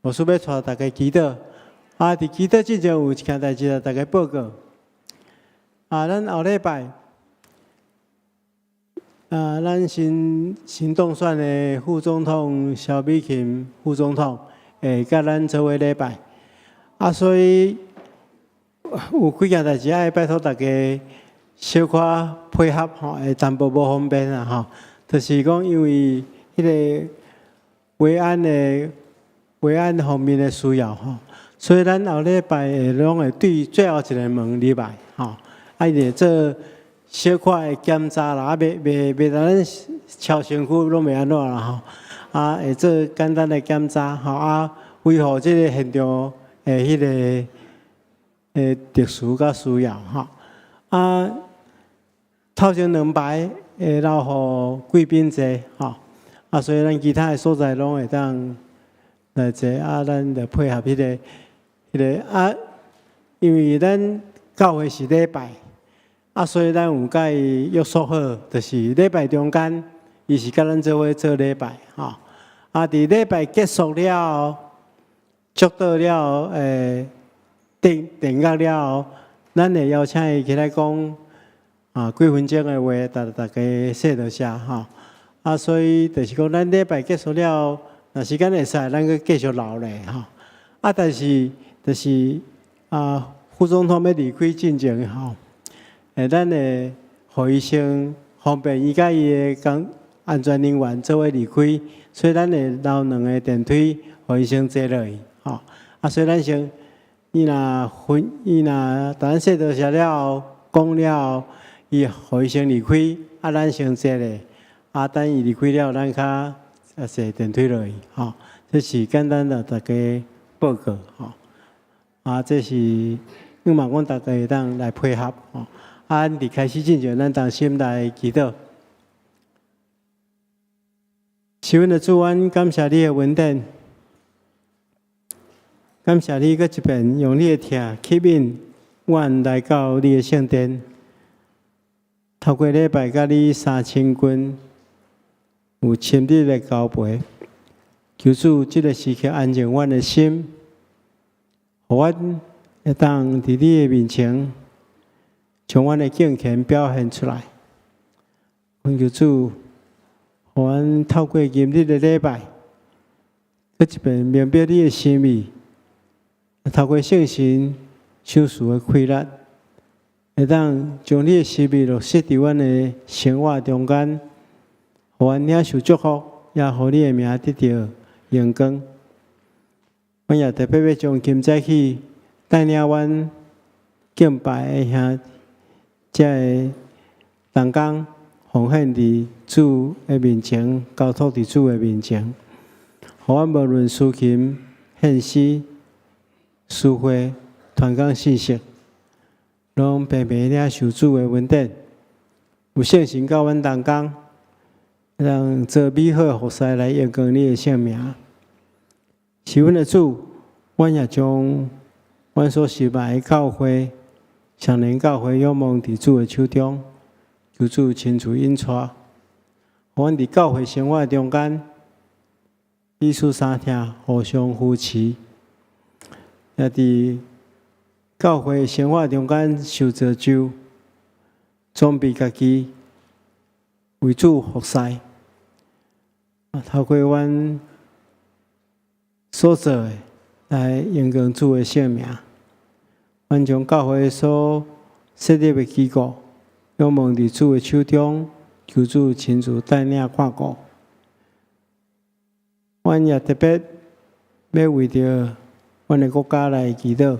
牧师要带大家祈祷。伫祈祷之前有一件代志，大家报告。咱后礼拜，咱新当选的副总统萧美琴副总统会甲咱做伙礼拜。所以有几件代志爱拜托大家小可配合吼，会淡薄无方便啊吼。就是讲，因为迄个维安方面的需要吼。所以咱后礼拜拢会对最后一个门礼拜吼，会做小可的检查啦，袂当咱超身躯拢袂安怎啦吼，会做简单的检查吼，维护这个现场的迄个特殊甲需要吼，头前2排会留互贵宾坐吼，所以咱其他的所在拢会当来坐，咱着配合迄个。因为咱教会是礼拜，所以咱有甲伊约束好，就是礼拜中间，伊是甲咱做伙做礼拜吼。伫礼拜结束了后，祝祷了定额了后，咱会邀请伊起来讲几分钟的话，大家说着些吼。所以就是讲，咱礼拜结束了后，若时间会使，咱阁继续留咧吼。但是就是副总统要离开进前吼，咱会互伊先方便伊甲伊的安全人员做伙离开，所以咱会留2个电梯，互伊先坐落去吼。所以咱先，伊若等说着些了后，讲了后，互伊先离开，咱先坐咧，等伊离开了，咱较坐电梯落去吼。这是简单的大家报告吼。这是希望阮大家会当来配合吼。伫开始之前，咱同心来祈祷。是阮的主，阮感谢你的恩典，感谢你搁一遍用你的疼吸引阮来到你的圣殿，透过礼拜甲你3000君有亲密的交陪，求主这个时刻安静阮的心。互阮会当伫你的面前，将阮的敬虔表现出来。恳求主，互阮透过今日的礼拜，搁一遍明白你的心意，透过圣神手术的开力，会当将你的心意落实伫阮的生活中间，互阮领受祝福，也互你的名得到荣光。阮也特别要将今早起带领阮敬拜的兄，这个同工奉献伫主的面前，交托伫主的面前，互阮无论司琴、献诗、诗会、传讲信息，拢平平领受主的恩典，有圣神教阮同工，让做美好的服侍来荣光你的圣名。是阮的主，阮也将阮所失败的教会、常年教会仰望伫主的手中，求主亲自引带，互阮伫教会生活中间彼此相听，互相扶持，也伫教会生活中间受造就，装备家己为主服侍。透过阮所做的来荣光主的圣名，阮将教会所设立的机构，仰望伫主的手中，求主亲自带领看顾。阮也特别要为着阮的国家来祈祷，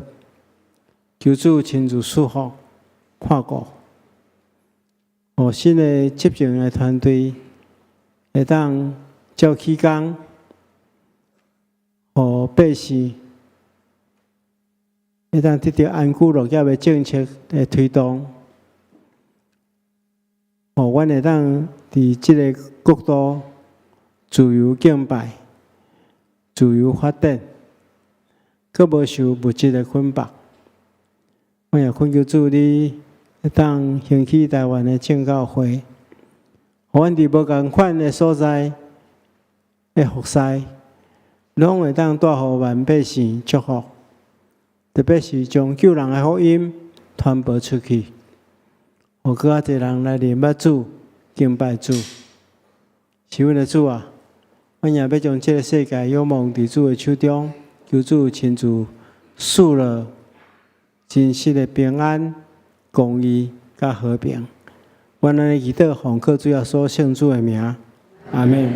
求主亲自赐福看顾，互新的执政的团队会当照起工。互百姓会当得到安居乐业的政策的推动，互阮会当伫即个国度自由敬拜、自由发展，佫无受物质的捆绑。我也恳求主你会当兴起台湾的正教会，互阮伫无共款的所在的服侍。拢会当带予万百姓祝福。特别是将救人的福音传播出去，互更较侪人来认捌主、敬拜主。是阮的主啊，阮也要将这个世界仰望伫主的手中，求主亲自赐了真实的平安、公义、甲和平。阮安尼祈祷，奉靠主耶稣圣主的名，阿门。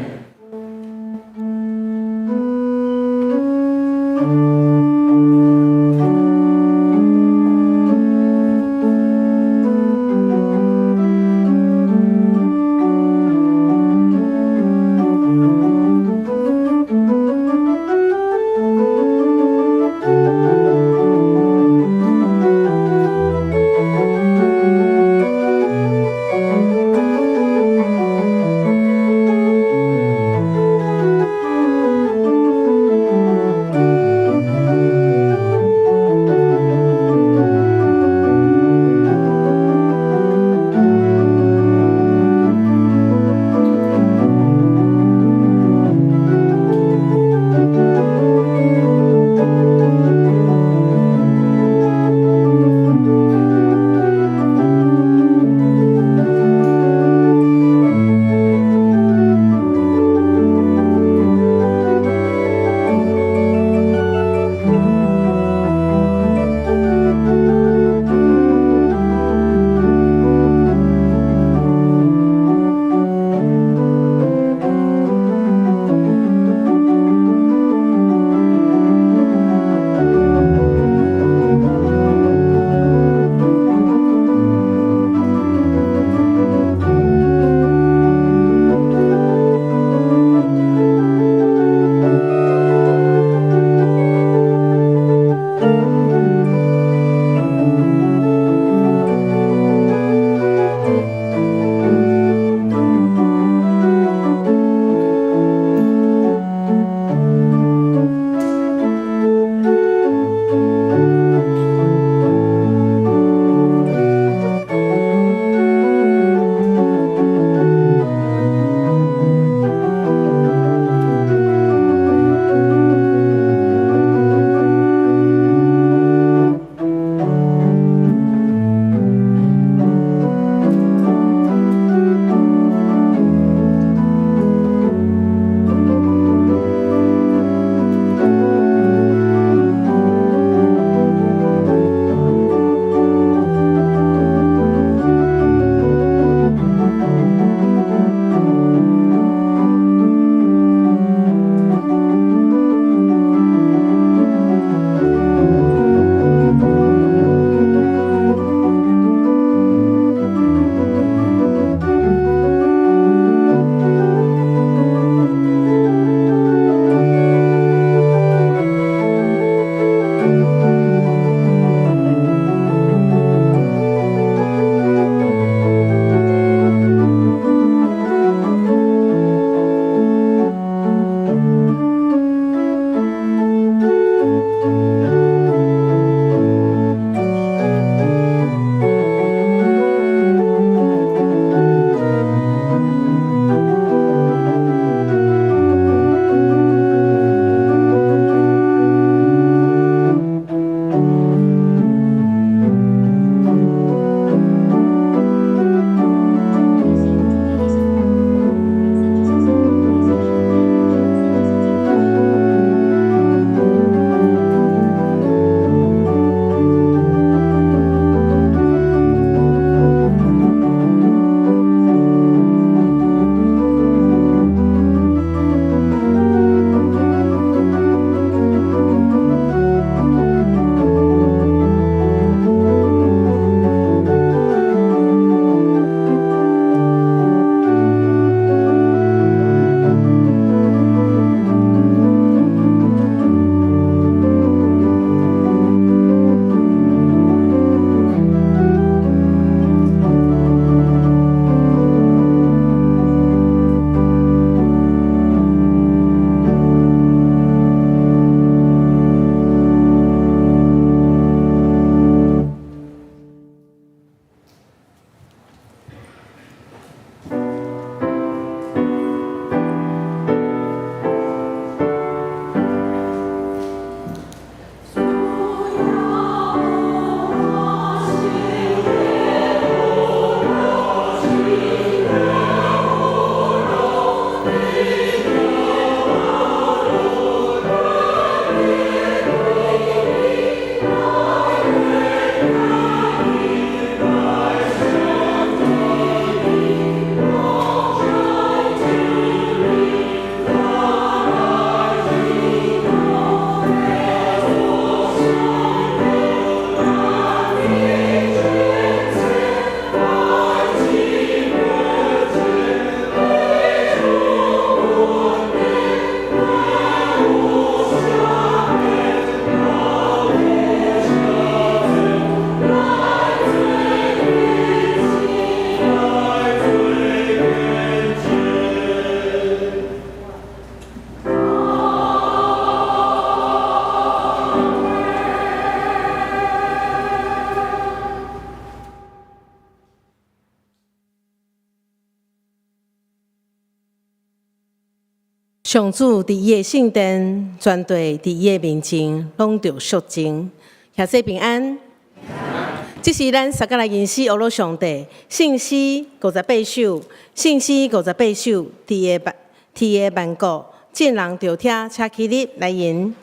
上主伫伊的圣殿，全队伫伊的面前，拢着肃静。谢谢平安。这是咱撒迦来吟诗，阿罗上帝信诗58首，信诗58首，伫的万国，众人着听，请起立来吟。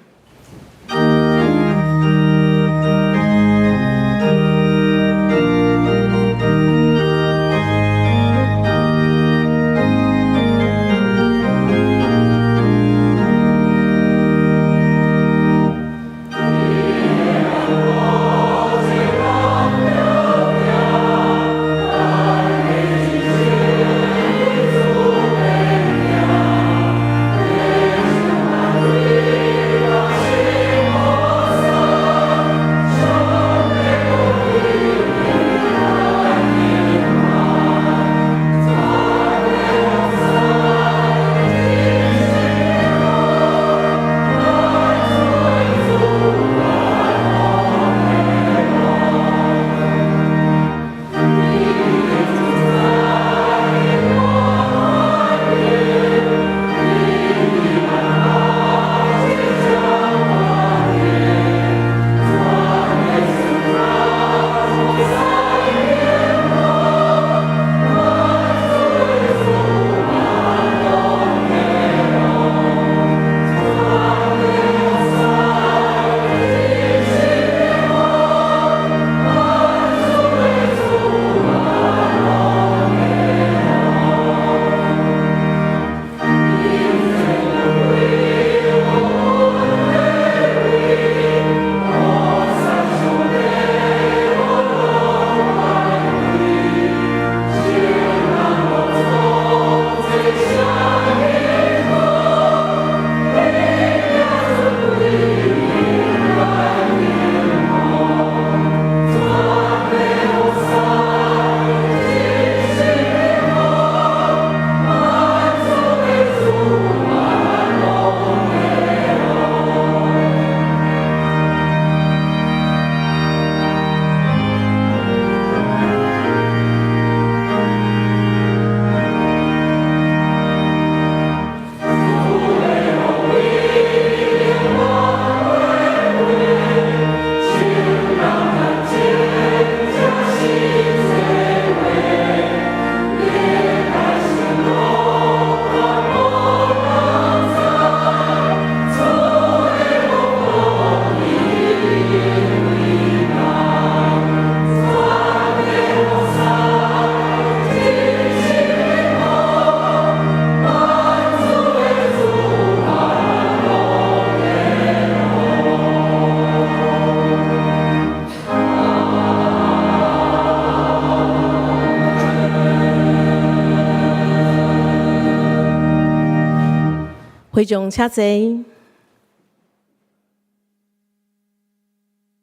会众请坐。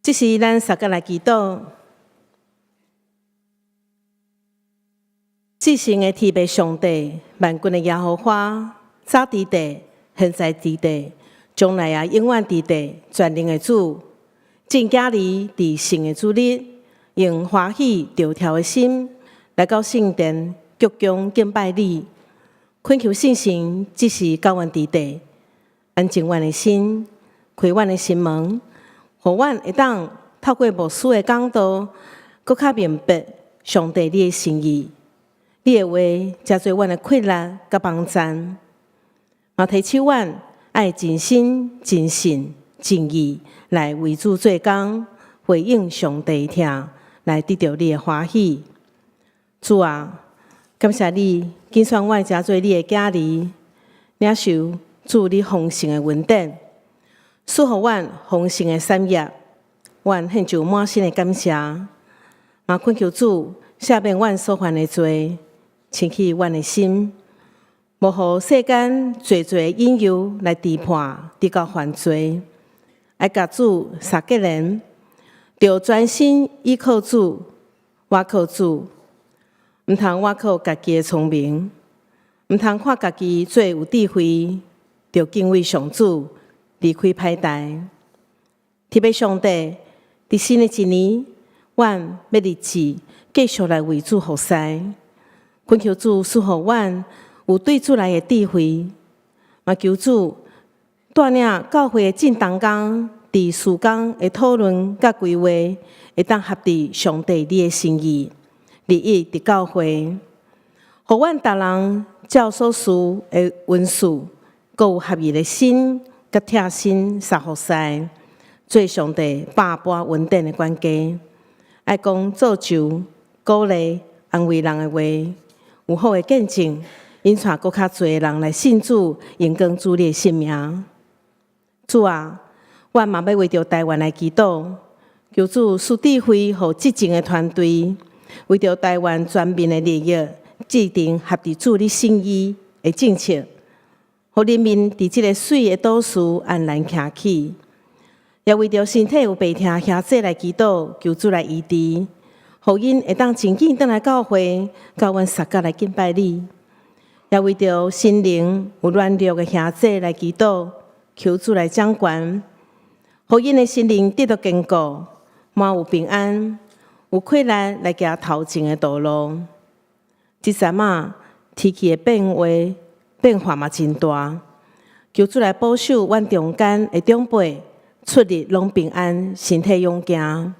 这是咱撒迦来祈祷。至圣的天父上帝，万军的耶和华，早伫地，现在伫地，将来也永远伫地，全能的主，正假日伫圣的主日，用欢喜调调的心来到圣殿，鞠躬敬拜你，恳求圣神即时教阮伫地，安静阮的心，开阮的心门，互阮会当透过牧师的讲道，更较明白上帝你的心意。你的话加做阮的困难甲帮助，嘛提醒阮爱尽心、尽性、尽意来为主做工，回应上帝听，来得到你的欢喜。主啊，感谢你拣选阮加做你的囝儿，领受主你丰盛的恩典，赐予阮丰盛的产业，阮献上满心的感谢，嘛恳求主赦免阮所犯的罪。清起阮的心，无互世间罪罪引诱来羁绊，直到犯罪。爱甲主撒结连，着专心依靠主，倚靠主。毋通倚靠家己的聪明，毋通看家己最有智慧，着敬畏上主，离开歹代。特别上帝，伫新的一年，阮要立志继续来为主服侍。恳求主赐予阮有对主来的智慧，嘛求主带领教会的正同工，伫事工的讨论甲规划，会当合伫上帝你的心意，利益伫教会，互阮逐人照所需的温素，阁有合意的心，甲贴心相互使，做上帝百般稳定的管家。爱讲造就、鼓励、安慰人的话，有好的见证，引带搁较侪人来信主，荣光主你的性命。主啊，阮嘛要为着台湾来祈祷，求主赐智慧，互执政的团队，为着台湾全民的利益，制定合伫主你心意的政策，互人民伫即个水的岛屿安然行起。也为着身体有病痛兄弟来祈祷，求主来医治，互因会当真紧倒来教会，甲阮撒甲来敬拜你。也为着心灵有软弱的兄弟来祈祷，求主来掌权，互因的心灵得到坚固，满有平安，有气力来行头前的道路。即阵啊，天气的变化嘛真大，求主来保守阮中间的长辈。出入拢平安，身体勇健。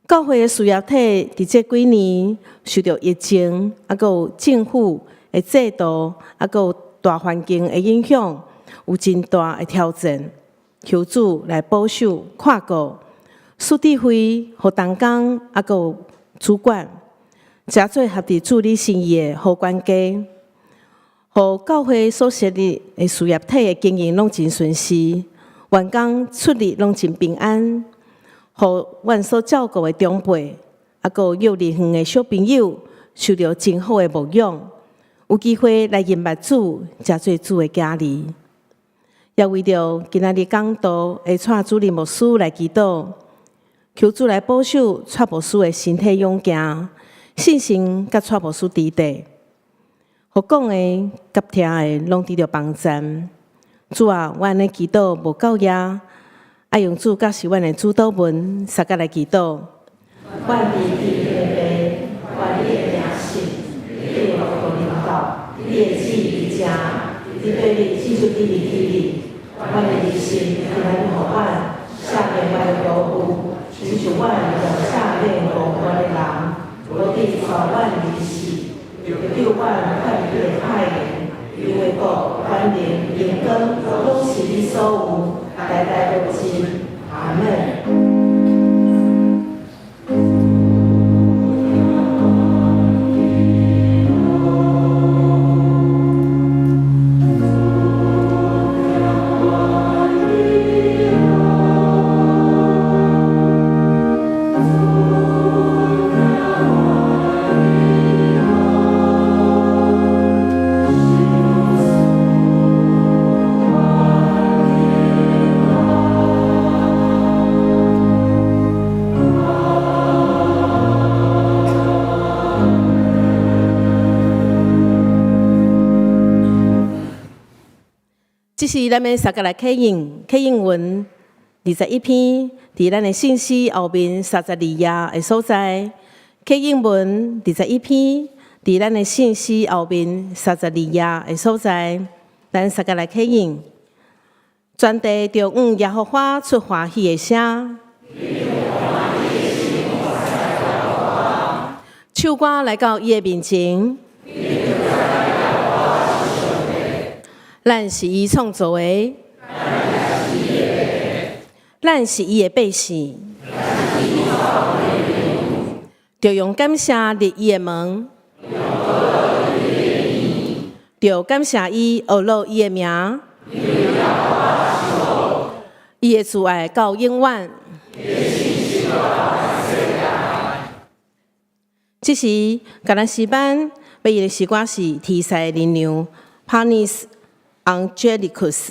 教会的事业体伫这几年受到疫情，还有政府的制度，还有大环境的影响，有真大的挑战。求主来保守、看顾，赐智慧，互同工，还有主管，诚做合伫主你心意的好管家，互教会所设立的事业体的经营拢真顺遂。员工出入拢真平安，互阮所照顾的长辈，还有幼儿园的小朋友，受到真好的牧养，有机会来认捌主，诚做主的家儿。也为着今仔日讲道会带主任牧师来祈祷，求主来保守带牧师的身体勇健，信心甲带牧师伫地，互讲的甲听的拢得到帮助。主啊，阮的祈祷无够野，爱用主甲是阮的主祷文，撒甲来祈祷。阮伫地的爸，愿你的名信，你的国度领导，你的旨意伫遮，你对你记住你的体力，阮的日心，今日互阮下面阮的国父，亲像阮用下面国阮的人，无地传阮日时，就叫阮看你的太阳。因为国、权力、荣光，拢是你所有，代代不尽。阿门。这是咱要撒个来启应文21篇，伫咱的信息后面32页的所在。启应文21篇，伫咱的信息后面32页的所在。咱撒个来启应，全地着耶和华出欢喜的声，唱歌来到伊的面前。咱是伊创造的，咱是伊的百姓，着用感谢入伊的门，着感谢伊学落伊的名，伊的慈爱到永远。这时，橄榄诗班被伊的诗歌是题材灵牛 Panis Angelicus。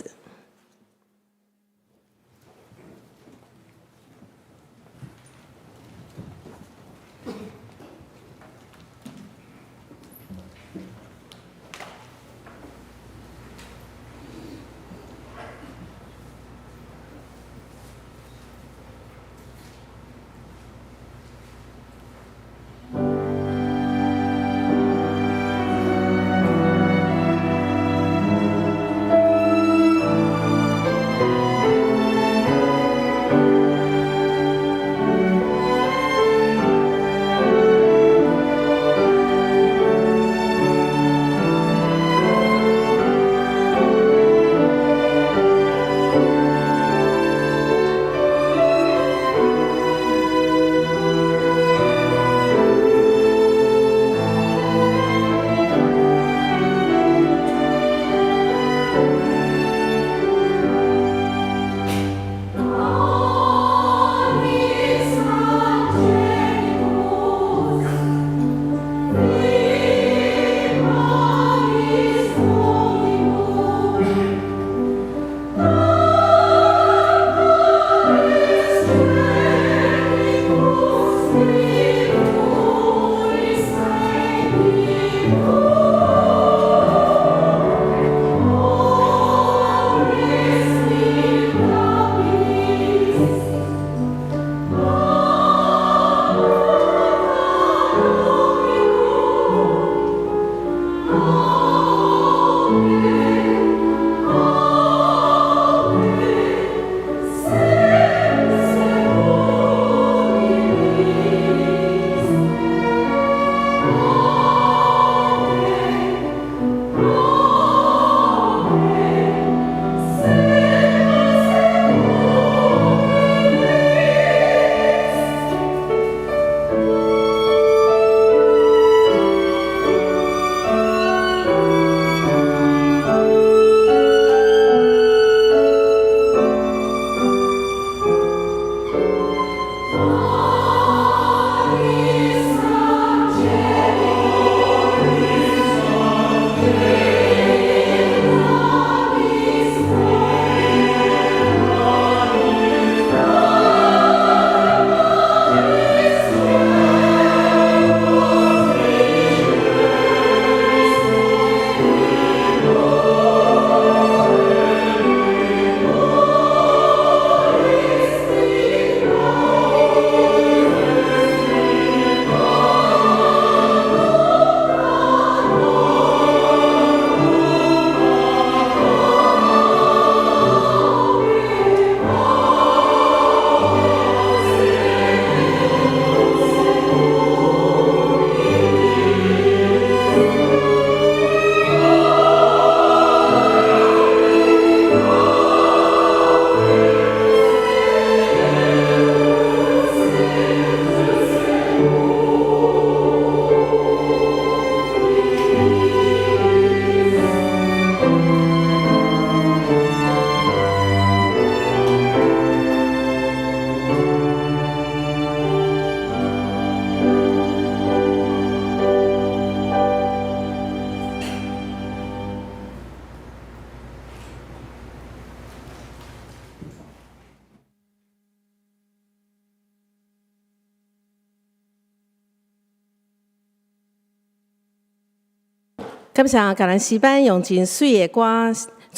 感谢橄榄诗班用真水的歌，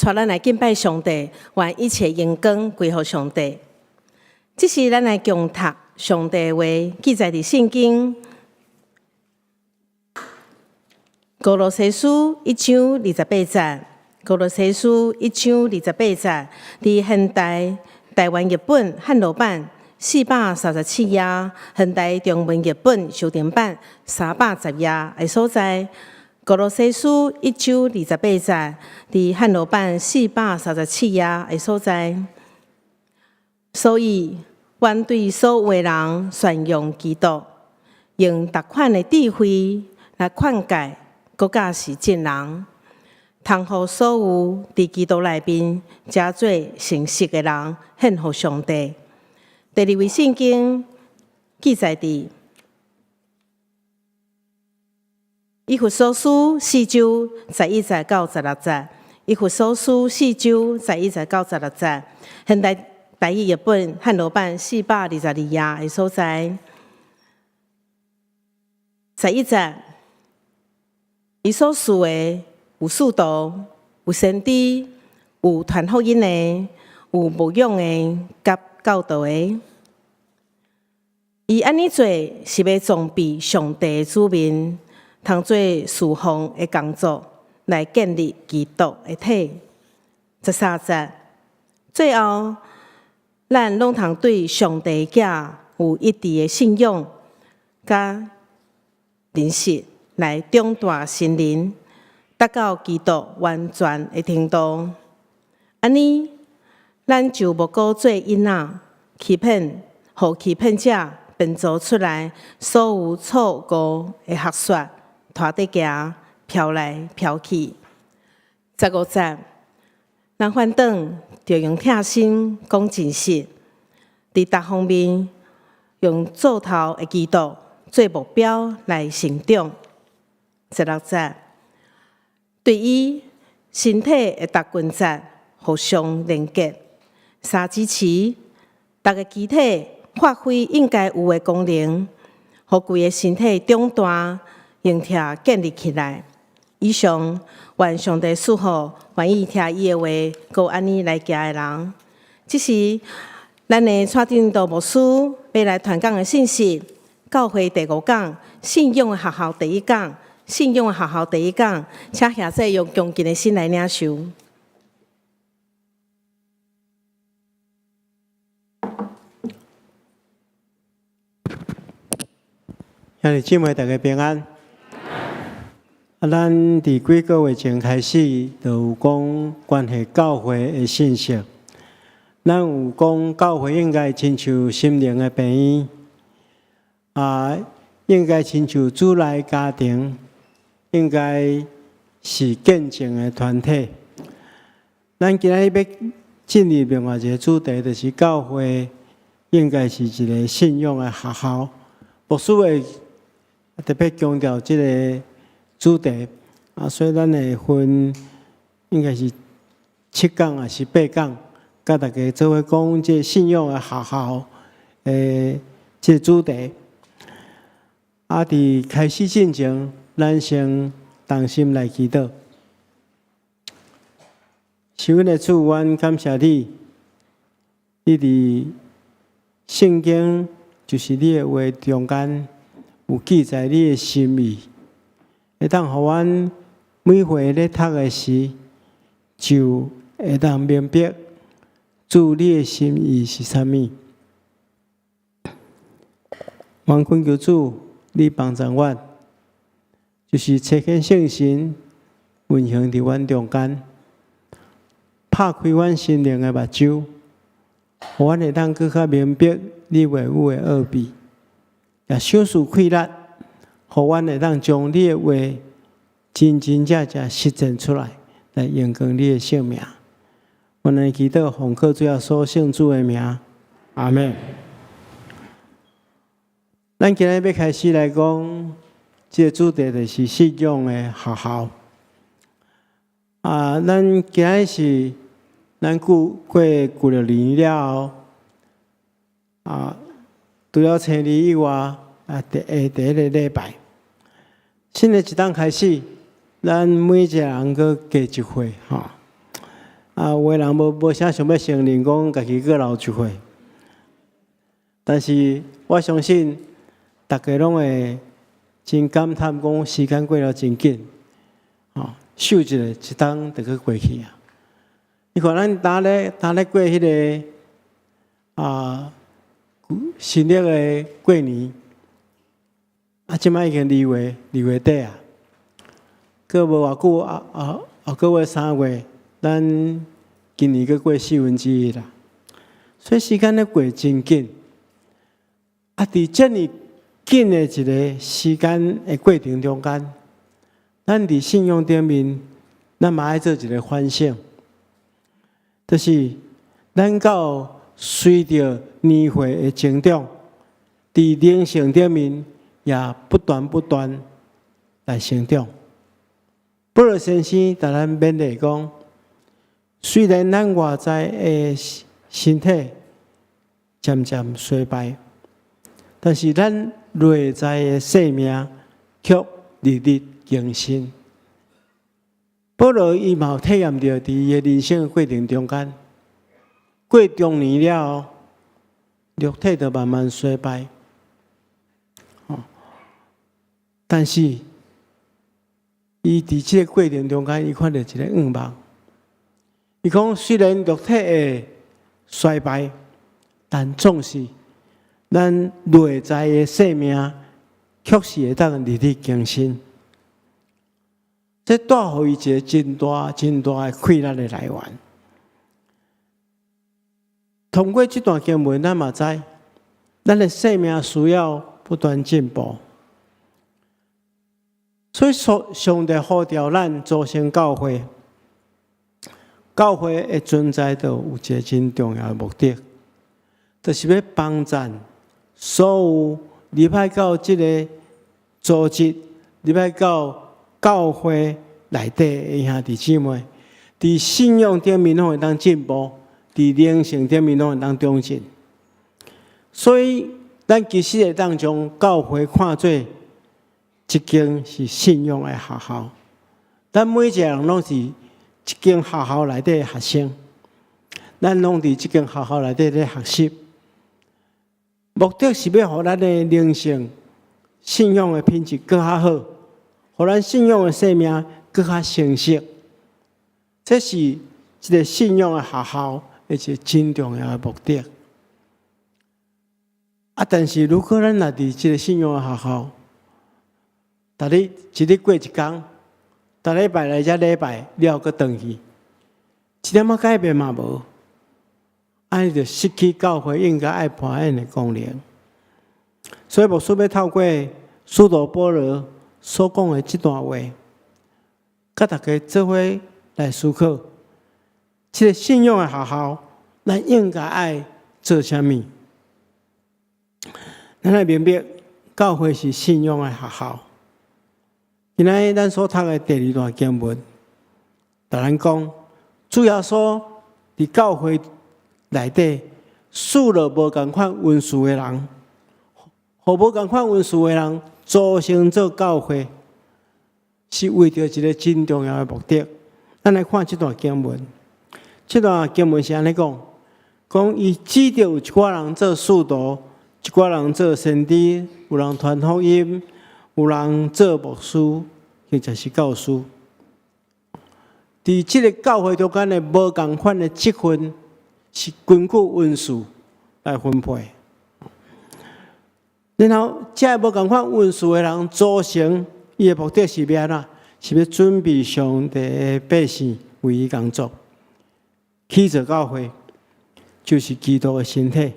带咱来敬拜上帝，愿一切荣光归乎上帝。这是咱来共读上帝话，记载伫圣经歌罗西书1章28节，歌罗西书1章28节，伫现代台湾译本汉罗版437页，现代中文译本修订版310页的所在。歌罗西书1章28节，伫汉罗版437页的所在。所以，愿对所有的人宣扬基督，用逐款的智慧来劝诫国家是真人，通互所有伫基督内面加做诚实的人献互上帝。第二位圣经记载伫以弗所书4章11节到16节，以弗所书4章11节到16节，现代台语译本汉罗版422页的所在。11节，伊所述的有使徒、有先知、有传福音的、有牧养的、甲教导的。伊安尼做是要装备上帝的子民。通做侍奉的工作，来建立基督的体。13节，最后，咱拢通对上帝囝有一致的信仰，甲认识，来长大成人，达到基督完全的程度。安尼，咱就无过做囡仔，欺骗，互欺骗者编造出来所有错误的学说。拖底行，飘来飘去。15节，咱反倒着用疼心讲真实，伫各方面用做头的基督做目标来成长。16节，对于身体的各关节互相连结，相支持，逐个机体发挥应该有的功能，互规个身体长大。用听建立起来。以上，愿上帝赐福愿意听伊的话，搁安尼来行的人。这是咱的蔡振道牧师要来传讲的信息。教会第5讲，信仰的学校第1讲，信仰的学校第1讲，请下世用恭敬的心来领受。兄弟姊妹，大家平安。咱伫几个月前开始，就有讲关系教会的信息。咱有讲教会应该亲像心灵的病院，应该亲像主内家庭，应该是见证的团体。咱今日要进入另外一个主题，就是教会应该是一个信仰的学校。牧师会特别强调这个主题，所以咱会分应该是7讲还是8讲，甲大家做伙讲这信仰的学校这主题。伫开始之前，咱先同心来祈祷。是阮的主，阮感谢你，你伫圣经就是你的话中间有记载你的心意。会当互阮每回咧读的时，就会当明白主你的心意是啥物。愿恳求主，你帮助阮，就是切显圣神运行伫阮中间，拍开阮心灵的目睭，互阮会当更较明白你话语的奥秘，也小事开力。互阮会当将你的话真真正正实践出来，来荣光你的性命。阮来祈祷，奉靠主耶稣圣主的名，阿门。咱今日要开始来讲，这个主题就是信仰的学校。咱今日是咱过旧历年了后，除了初二以外。第一个礼拜，新的一档开始，咱每一个人搁加一岁吼。有的人无啥想要承认讲家己搁老一岁，但是我相信大家拢会真感叹讲时间过了真紧，秀一个一冬就去过去啊！你看咱打咧过迄个新历的过年，即摆已经2月底啊，搁无偌久后个月3月。咱今年搁过1/4啦，所以时间咧过真紧。伫遮尔紧的一个时间的过程中间，咱伫信仰顶面，咱嘛爱做一个反省，就是咱到随着年岁的增长，伫灵性顶面也不断来成长。保罗先生甲咱勉励讲。虽然咱外在的身体渐渐衰败，但是咱内在的生命却日日更新。保罗伊嘛有体验到，伫伊的人生过程中间，过中年了后，肉体就慢慢衰败。但是伊伫这个过程中间，伊看到一个愿望。伊讲，虽然肉体的衰败，但总是咱内在的生命，确实会当日日更新。这带互伊一个真大的快乐的来源。通过这段经文，咱嘛知，咱的生命需要不断进步。所以上帝呼召咱组成教会。教会的存在就有一个真重要的目的，就是要帮助所有入派到这个组织、入派到教会内底的兄弟姊妹，伫信仰顶面拢会当进步，伫灵性顶面拢会当长进。所以，咱其实会当将教会看作一间是信仰的学校，咱每一个人拢是一间学校内底的学生，咱拢伫这间学校内底咧学习，目的是要互咱的灵性、信仰的品质更较好，互咱信仰的生命更较成熟。这是一个信仰的学校，一个真重要的目的。但是如果咱若伫这个信仰的学校，逐日一日过一天。逐礼拜来遮礼拜了，搁转去，一点仔改变嘛无，安尼就失去教会应该爱扮演的功能。所以牧师要透过使徒保罗所讲的这段话，甲大家做伙来思考，这个信仰的学校，咱应该爱做啥物？咱来明白，教会是信仰的学校。今仔咱所读的第2段经文，甲咱讲，主要说伫教会内底，使了无共款运势的人，互无共款运势的人组成做教会，是为着一个真重要的目的。咱来看这段经文，这段经文是安尼讲，讲伊指着有一寡人做使徒，一寡人做先知，有人传福音。有人做牧师，或者是教师，伫这个教会中间的无共款的职分，是根据运势来分配。然后，这无共款运势的人组成，伊的目的是要安怎？是要准备上帝的百姓为伊工作，起造教会，就是基督的身体。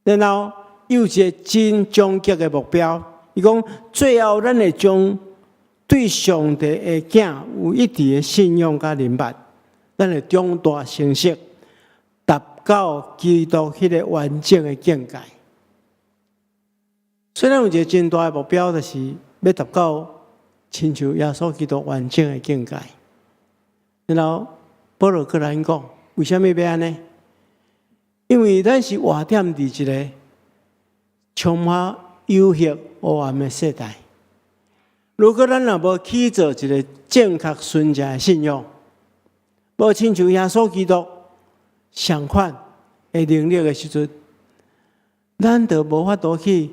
然后，有一个真终极的目标。伊讲，最后咱会将对上帝的囝有一致的信仰甲认捌，咱会长大成熟，达到基督迄个完整的境界。虽然有一个真大的目标，就是要达到亲像耶稣基督完整的境界。然后保罗搁来讲，为什么要安尼？因为咱是活踮伫一个充满幽黑黑暗的世代，如果咱若无起造一个正确纯正的信仰，无亲像耶稣基督相款的能力的时阵，咱就无法度去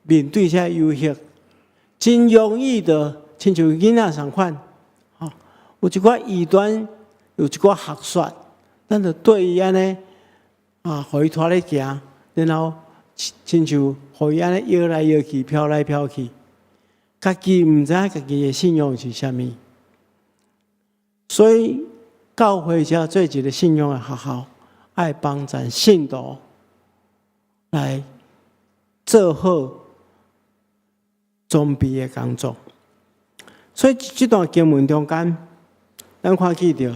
面对这游戏，真容易的亲像囡仔相款，有一寡异端，有一寡学说，咱就对伊安尼互伊拖咧行，然后亲像互伊安尼摇来摇去、飘来飘去，家己毋知影家己的信仰是啥物，所以教会才要做一个信仰的学校，爱帮助信徒来做好装备的工作。所以这段经文中间，咱看见到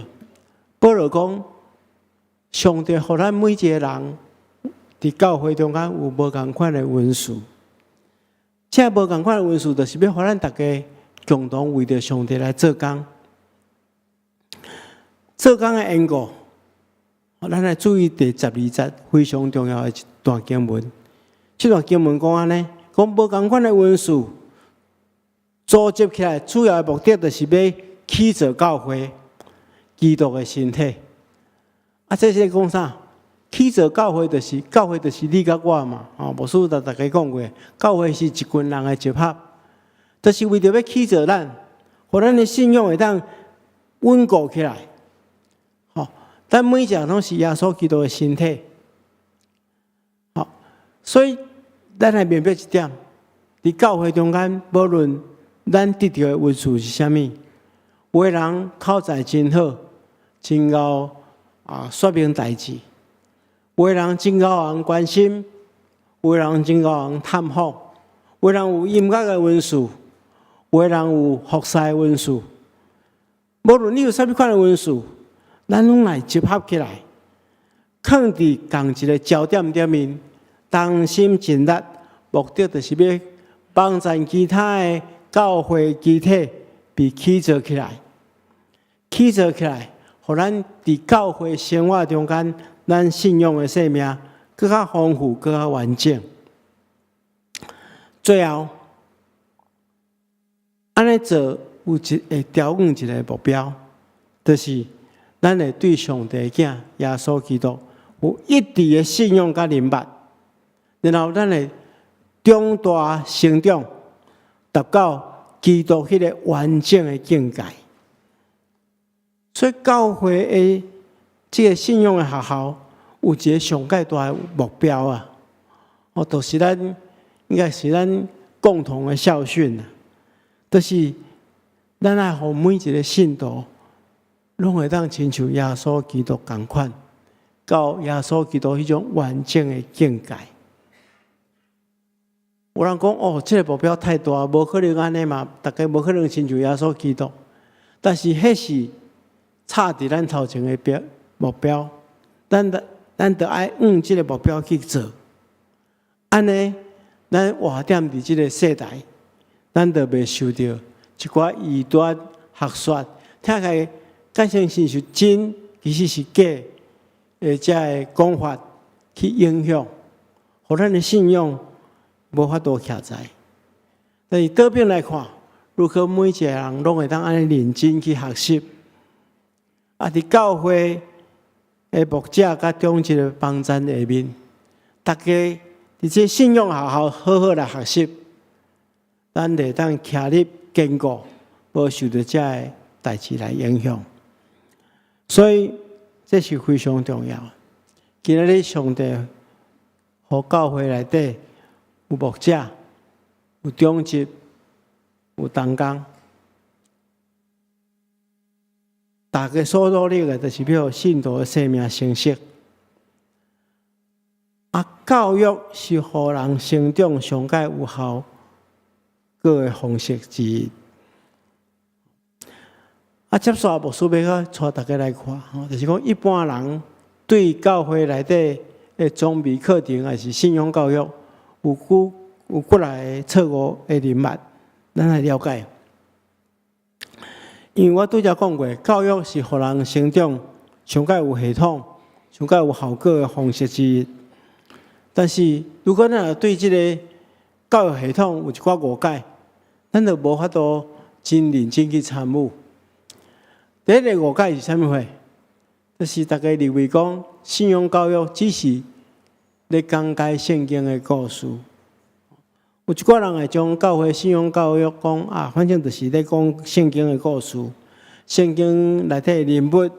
保罗讲，上帝互咱每一个人伫教会中间有无同款的恩赐。这无同款的恩赐，就是要互咱大家共同为着上帝来做工。做工的缘故，咱来注意第12节非常重要的一段经文。这段经文讲安尼，讲无同款的恩赐组织起来，主要的目的就是要起造教会，基督的身体。这是讲啥？起造教会就是你甲我嘛。牧师甲大家讲过，教会是一群人的集合，就是为着要起造咱，互咱的信仰会当稳固起来。咱每一个人拢是耶稣基督的身体。所以咱来明白一点，伫教会中间，无论咱得到的恩赐是啥物，有的人口才真好，真够说明代志；有的人真够人关心；有的人真够人探访；有的人有音乐的恩赐；有的人有服侍的恩赐。无论你有啥物款的恩赐，咱拢来集合起来，放伫同一个焦点顶面，同心尽力，目的就是要帮助其他的教会集体被起造起来，起造起来，互咱伫教会生活中间，咱信仰的生命更较丰富、更较完整。最后，安尼做会调整一个目标，就是咱会对上帝的囝耶稣基督有一致的信仰甲明白，然后咱会长大成长，达到基督迄个完整的境界。所以教会的这个信仰的学校有一个上界大的目标啊，就是应该是咱共同的校训啊，就是咱爱互每一个信徒拢会当亲像耶稣基督同款，到耶稣基督迄种完整的境界。有人讲这个目标太大，无可能安尼嘛，大家无可能亲像耶稣基督。但是迄是差伫咱头前的目标，咱得爱往这个目标去做。安尼，咱活踮伫这个世代，咱就袂受到一寡异端学说，听起来假设是真，其实是假，这个讲法去影响，互咱的信仰无法度徛在。但是倒边来看，如果每一个人拢会当安尼认真去学习，伫教会的牧者甲中职的帮咱下面，大家伫这信仰学校好好来学习，咱会当徛立坚固，无受到这个代志来影响。所以这是非常重要。今日上帝互教会内底有牧者、有中职、有同工，大家所努力的，就是要信徒的生命成熟。教育是互人成长上界有效个方式之一。接下来牧师要带大家来看，就是讲一般人对教会内底的装备课程还是信仰教育有过来错误的认识，咱来了解。因为我拄则讲过，教育是互人成长上界有系统、上界有效果的方式之一。但是如果咱对这个教育系统有一寡误解，咱就无法度真认真去参与。第一个误解是啥物货？就是大家认为讲信仰教育只是咧讲解圣经的故事。有一寡人会将教会信仰教育讲啊，反正就是咧讲圣经的故事，圣经内底的人物，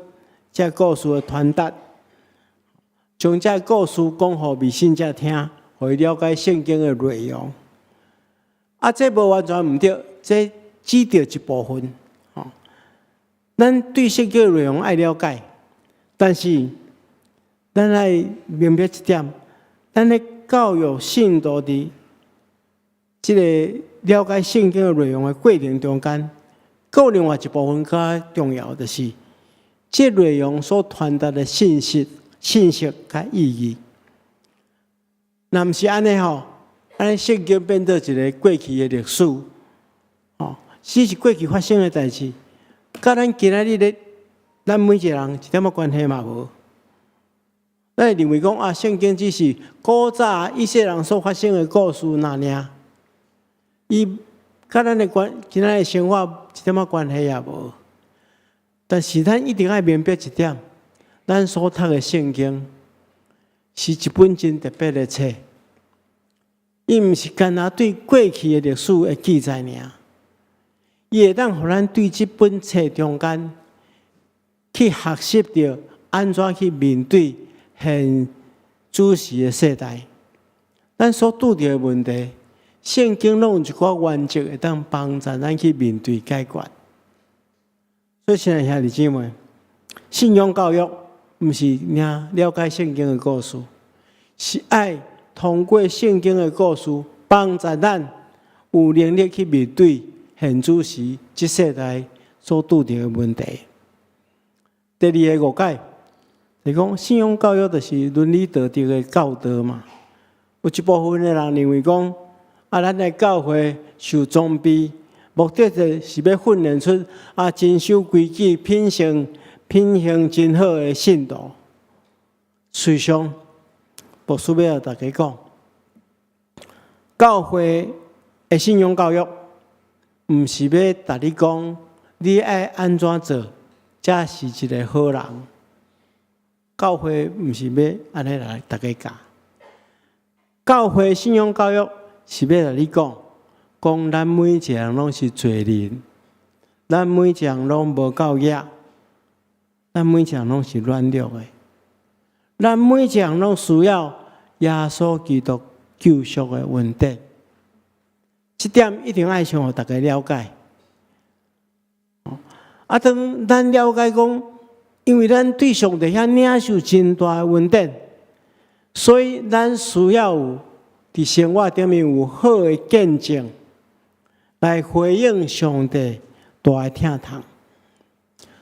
这故事的传达，将这故事讲互未信者听，互伊了解圣经的内容。啊，这无完全毋对，这只着一部分。咱对圣经的内容爱了解，但是咱爱明白一点，咱咧教育信徒伫这个了解圣经的内容的过程中间，还有另外一部分较重要，就是这内容所传达的信息甲意义。若毋是安尼吼，安尼圣经变做一个过去的历史，只是过去发生的代志。甲咱今仔日咧，咱每一个人一点仔关系嘛无。咱会认为讲啊，圣经只是古早以色列人所发生的故事那尔，伊甲咱的今仔日生活一点仔关系也无。但是咱一定要明白一点，咱所读的圣经是一本真特别的册，伊毋是干那对过去的历史的记载尔。伊会当互咱对这本册中间去学习到安怎去面对现主时的世代，咱所拄着的问题，圣经拢有一寡原则会当帮助咱去面对解决。所以，亲爱兄弟姊妹，信仰教育毋是领了解圣经的故事，是爱通过圣经的故事，帮助咱有能力去面对现主时这世代所拄着的问题。第二个误解，就是讲信仰教育就是伦理道德的教导嘛。有一部分的人认为讲，啊，咱的教会受装备，目的就是要训练出啊遵守规矩、品行真好的信徒。实际上，牧师要大家讲，教会的信仰教育，毋是要甲你讲，你爱安怎做，才是一个好人。教会毋是要安尼来大家教。教会信仰教育是要甲你讲，咱每一个人拢是罪人，咱每一个人拢无够野，咱每一个人拢是软弱的，咱每一个人拢需要耶稣基督救赎的恩典。这点一定爱想互大家了解。啊，当咱了解讲，因为咱对上帝遐领受真大的恩典，所以咱需要有伫生活顶面有好的见证，来回应上帝大的疼痛。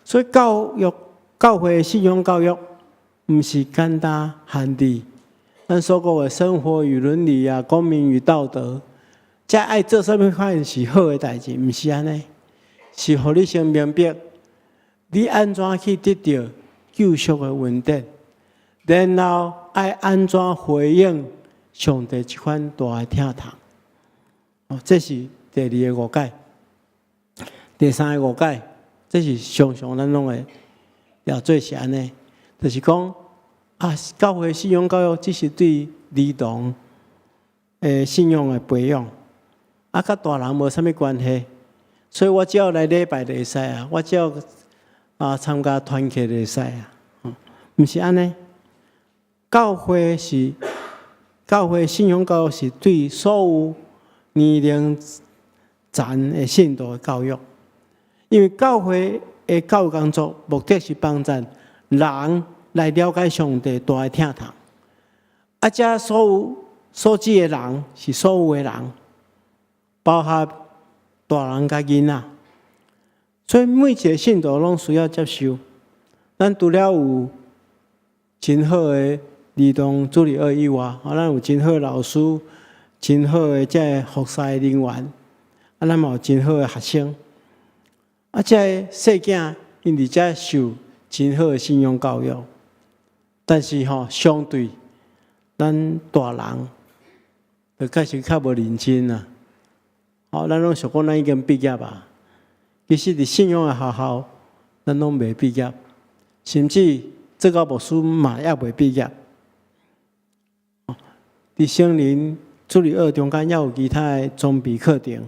所以教会的信仰教育，毋是简单限制咱所讲的生活与伦理啊、公民与道德。才爱做啥物款是好的代志，毋是安尼，是互你先明白，你安怎去得到救赎的恩典，然后爱安怎回应上帝这款大的疼痛。这是第二个误解。第三个误解，这是常常咱拢会要做是安尼，就是讲啊，教会信仰教育只是对儿童信仰的培养。啊，甲大人无啥物关系，所以我只要来礼拜就会使啊，我只要参加团契就会使啊，毋是安尼。教会信仰教育是对所有年龄层的信徒的教育，因为教会的教育工作目的是帮助人来了解上帝大的疼痛，啊，遮所指的人是所有的人。包含大人甲囡仔，所以每一个信徒拢需要接受。咱除了有真好的儿童助理儿以外，咱有真好的老师、真好的这服侍人员，咱嘛有真好的学生。这细囝因伫遮受真好的信仰教育，但是相对咱大人，就确实较无认真啊。咱拢想讲，咱已经毕业啊，其实伫信仰的学校，咱拢未毕业，甚至做到牧师嘛也未毕业。伫圣灵助理2中间也有其他的装备课程，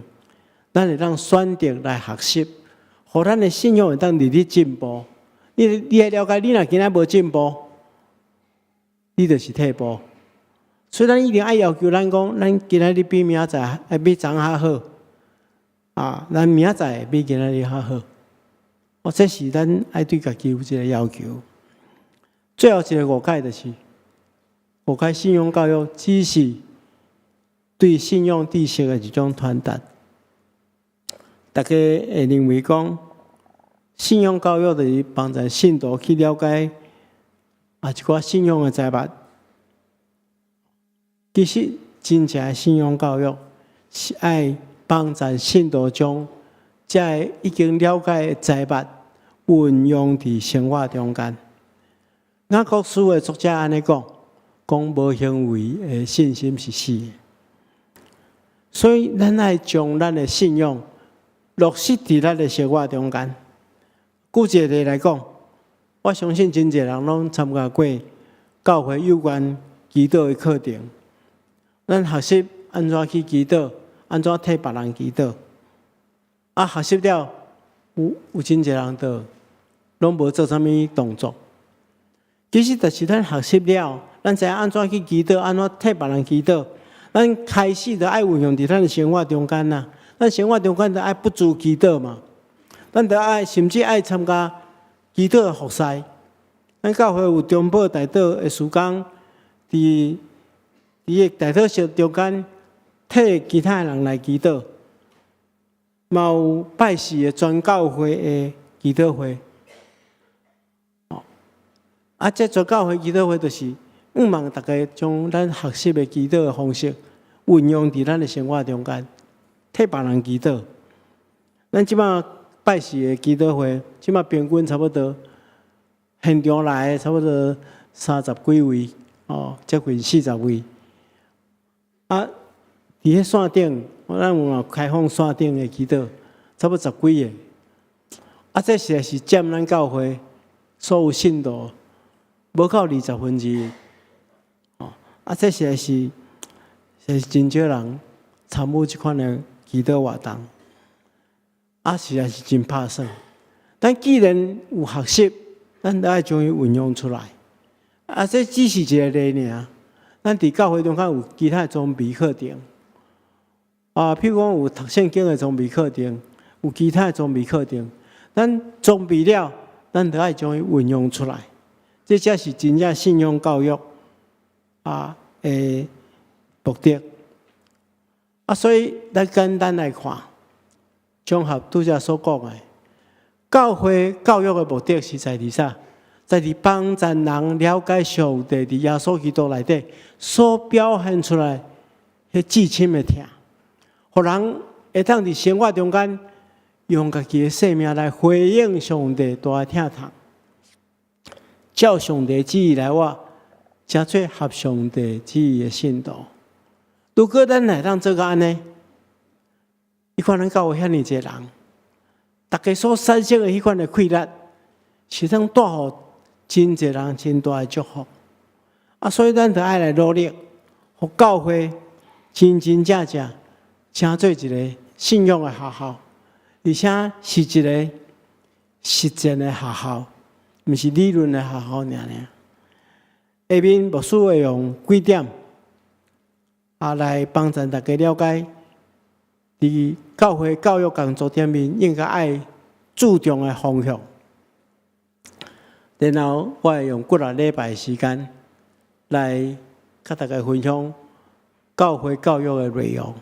咱会当选择来学习，互咱的信仰会当日日进步。你会了解，你若今仔无进步，你就是退步。所以咱一定爱要求咱讲，咱今仔日比明仔载会比昨下好，咱明仔载比今仔日较好。这是咱爱对家己有一个要求。最后一个误解就是，误解信仰教育只是对信仰知识的一种传达。大家会认为讲，信仰教育就是帮助信徒去了解一寡信仰的财物。其实真正的信仰教育是爱帮助信徒将这已经了解的财物运用伫生活中间。雅各书的作者安尼讲，无行为的信心是死的。所以咱爱将咱的信仰落实伫咱的生活中间。举一个例来讲，我相信真侪人拢参加过教会有关祈祷的课程。咱学习安怎去祈祷，安怎替别人祈祷。学习了，有真侪人都拢无做啥物动作。其实，就是咱学习了，咱知影安怎去祈祷，安怎替别人祈祷。咱开始就爱运用伫咱的生活中间呐。咱生活中间就爱不住祈祷嘛。咱就爱甚至爱参加祈祷的服侍。咱教会有中保代祷的时间，伫个代祷室中间替其他人来祈祷。嘛有拜四的全教会的祈祷会。这全教会祈祷会就是望大家将咱学习的祈祷的方式运用伫咱的生活中间，替别人祈祷。咱即马拜四的祈祷会，即马平均差不多现场来差不多30几位，接近40位。伫迄线顶，咱有开放线顶的祈祷，差不多10几个。这实在是占咱教会所有信徒无到1/20。这实在是真少人参与这款的祈祷活动。实在是真拍算。但既然有学习，咱就爱将伊运用出来。这只是一个例尔。咱伫教会中间有其他装备课程。譬如讲有读圣经的装备课程，有其他的装备课程。咱装备了，咱就爱将伊运用出来。这才是真正信仰教育的目的。所以咱简单来看，综合拄则所讲的，教会教育的目的是在伫啥？在伫帮助人了解上帝伫耶稣基督内底所表现出来迄至深的疼，互人会当伫生活中间用家己的生命来回应上帝大的疼痛。照上帝旨意来活，才做合上帝旨意的信徒。如果咱来当做个安尼，你看咱教会遐尼侪人，大家所产生的迄款的快乐，是通带予真侪人真大的祝福。所以咱就爱来努力，互教会真真正正成做一个信仰的学校，而且是一个实践的学校。毋是理论的学校尔。下面牧师会用几点来帮助大家了解，伫教会教育工作顶面应该爱注重的方向。然后我会用几个礼拜的时间来甲大家分享教会教育的内容。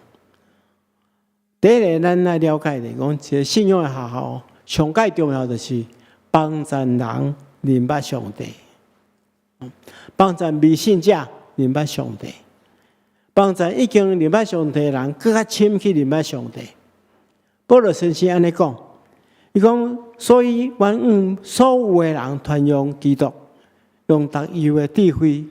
第一个，咱来了解的讲，一个信仰的学校，上界重要就是帮助人明白上帝，帮助未信者明白上帝，帮助已经明白上帝的人更加深去明白上帝。保罗先生安尼讲，伊讲，所以愿所有的人传扬基督，用独有的智慧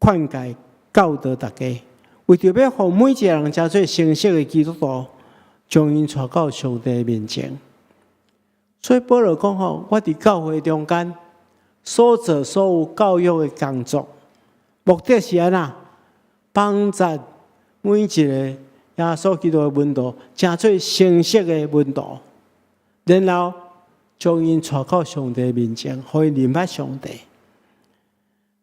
劝诫教导大家，为着要让每一个人成做成熟的基督徒，将因带到上帝面前。所以保罗讲吼，我伫教会中间所做所有教育的工作，目的是安那帮助每一个耶稣基督的门徒，成做成熟的门徒，然后将因带到上帝面前，可以认捌上帝。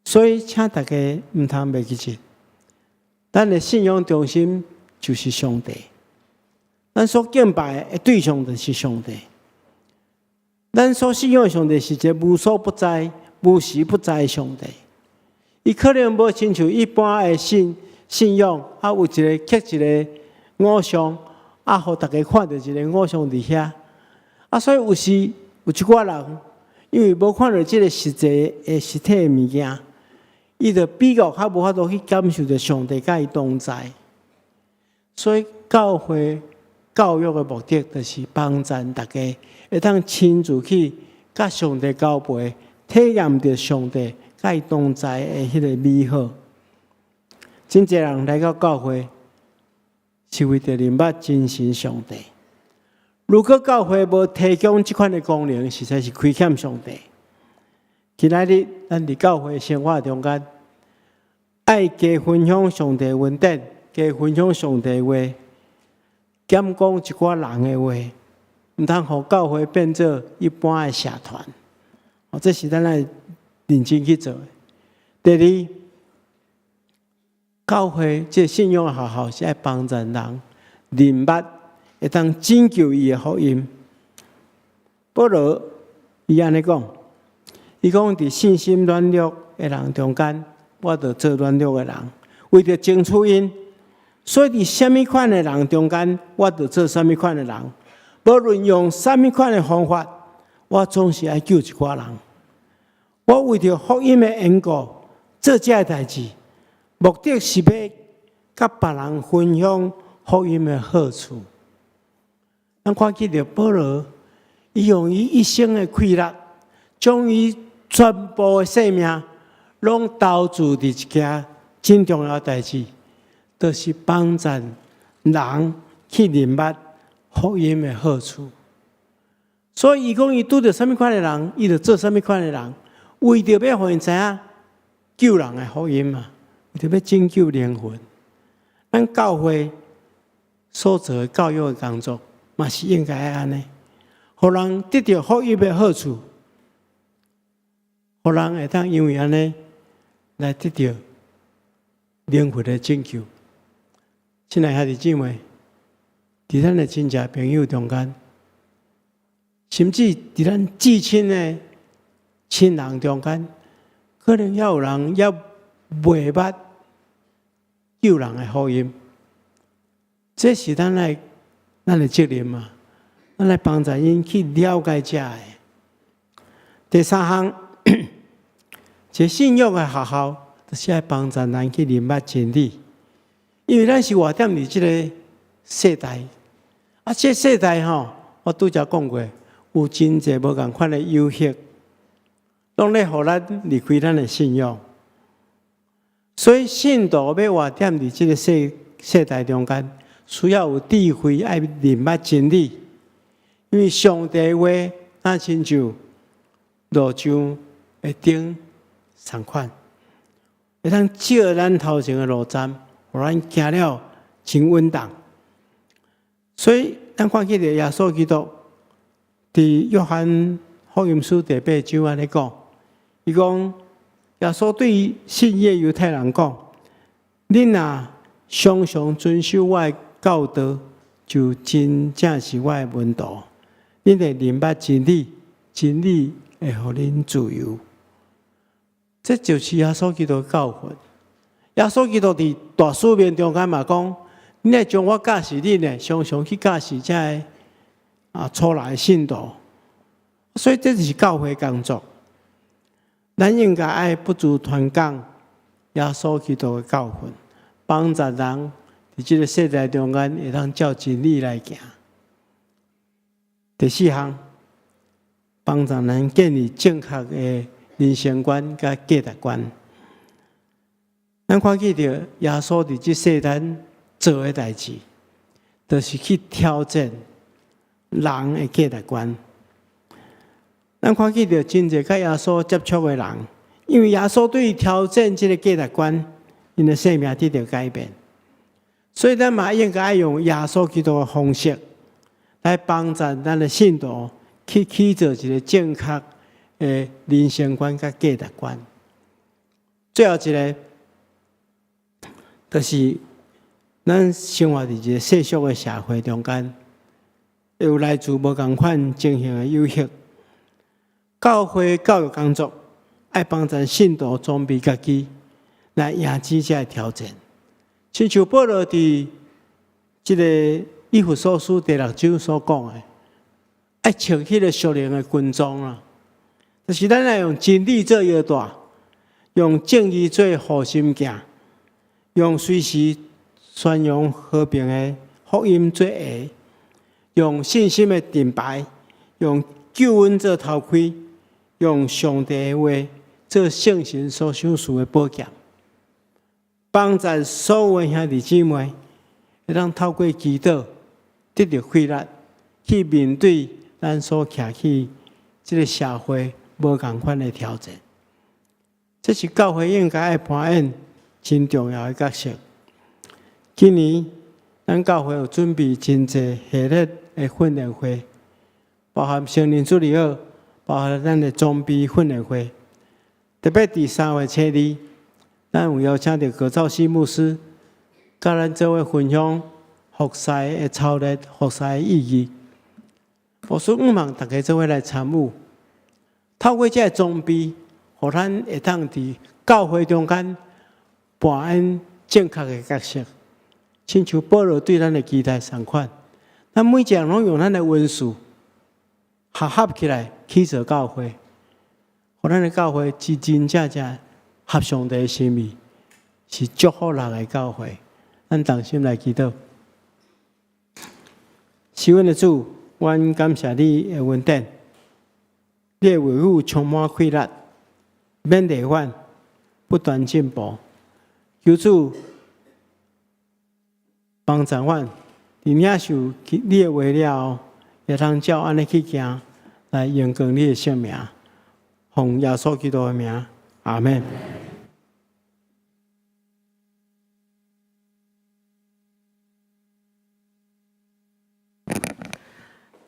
所以，请大家唔通袂记住，咱的信仰中心就是上帝，咱所敬拜的对象就是上帝。咱所信仰的上帝是一个无所不在、无时不在的上帝。伊可能无亲像一般的信仰，有一个刻一个偶像，互大家看到一个偶像伫遐。所以有时有一寡人，因为无看到即个实际的实体的物件，伊就比较无法度去感受到上帝甲伊同在。所以教会教育的目的，就是帮助大家会当亲自去甲上帝交陪，体验到上帝甲伊同在的迄个美好。真侪人来到教会，是为着认捌真神上帝。如果教会无提供这款的功能，实在是亏欠上帝。今仔日咱伫教会生活中间，爱加分享上帝恩典，加分享上帝话。减讲一寡人的话，唔通互教会变做一般的社团。这是咱来认真去做的。第二，教会这信仰的学校是爱帮助人认捌，会当拯救伊的福音。保罗伊安尼讲，伊讲伫信心软弱的人中间，我着做软弱的人，为着争取因。所以伫什么款的人中间，我就做什么款的人。无论用什么款的方法，我总是爱救一寡人。我为着福音的缘故做这个代志，目的是要甲别人分享福音的好处。咱看见着保罗，伊用伊一生的快乐，将伊全部的生命，拢投注伫一件真重要的代志。就是帮助人去认捌福音的好处，所以伊讲伊拄着什么款的人，伊就做什么款的人，为着要互因知影救人的福音嘛，为着要拯救灵魂。咱教会所做的教育的工作，嘛是应该安尼，互人得到福音的好处，互人会当因为安尼来得到灵魂的拯救。亲爱的兄弟姊妹，伫咱的亲戚朋友中间，甚至伫咱至亲的亲人中间，可能也有人也袂捌救人的福音。这是咱的责任嘛，咱来帮助因去了解这个。第三项，这信仰的学校，就是要帮助人去认捌真理。因为咱是活踮伫即个世代，这世代我拄则讲过，有真侪无共款的诱惑，拢咧互咱离开咱的信仰。所以信徒要活踮伫即个世代中间，需要有智慧，爱认捌真理。因为上帝话，那亲像路上的灯同款，会通照咱头前的路站。互咱行了真稳当，所以咱看见着耶稣基督伫约翰福音书第8章安尼讲，伊讲耶稣对信耶犹太人讲：恁若常常遵守我的教导，就真正是我的门徒。恁会认捌真理，真理会互恁自由。这就是耶稣基督的教训。耶稣基督伫大使命中间嘛讲，你来将我教示恁呢，常常去教示这初来的信徒。所以这就是教会工作。咱应该爱不住传讲耶稣基督的教训，帮助人伫这个世代中间会当照真理来行。第四项，帮助人建立正确的人生观甲价值观。咱看见着耶稣伫这世间做的代志，就是去挑战人的价值观。咱看见着真侪甲耶稣接触的人，因为耶稣对挑战这个价值观，因的生命得到改变。所以咱嘛应该用耶稣基督的方式来帮助咱的信徒去起造一个正确的人生观甲价值观。最后一个，就是咱生活伫一个世俗的社会中间，有来自无同款情形的诱惑。教会教育工作爱帮助信徒装备家己，来迎击这个挑战。亲像保罗伫这个以弗所书第6章所讲的，爱穿迄个属灵的军装啦，就是咱要用真理做腰带，用正义做护心镜，用随时宣扬和平的福音做鞋，用信心的盾牌，用救恩做头盔，用上帝的话做圣神所赏赐的宝剑，帮助所有的兄弟姊妹，会当透过祈祷得到快乐，去面对咱所徛起这个社会无同款的挑战。这是教会应该爱扮演真重要的角色。今年咱教会有准备真侪系列的训练会，包含成人助理学，包含咱的装备训练会。特别第3月初2，咱有邀请到葛兆西牧师，甲咱做伙分享服侍的操练、服侍的意义。我说希望大家做伙来参与，透过这个装备，互咱会当伫教会中间扮演正确的角色。亲像保罗对咱的期待同款，咱每一个人拢用咱的温数合起来起造教会，互咱的教会真真正正合上帝的心意，是祝福人的教会。咱同心来祈祷。是阮的主，阮感谢你的恩典，你的话语充满快乐，免累犯，不断进步。求主帮助阮，伫领受你的话了后，会通照安尼去行，来荣光你的圣名。奉耶稣基督的名，阿门。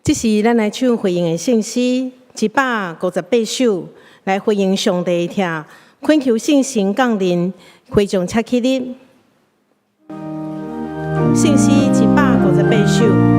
这是咱来唱回应的信息，158首来回应上帝的听，恳求圣神降临，会众请起立。信息158首。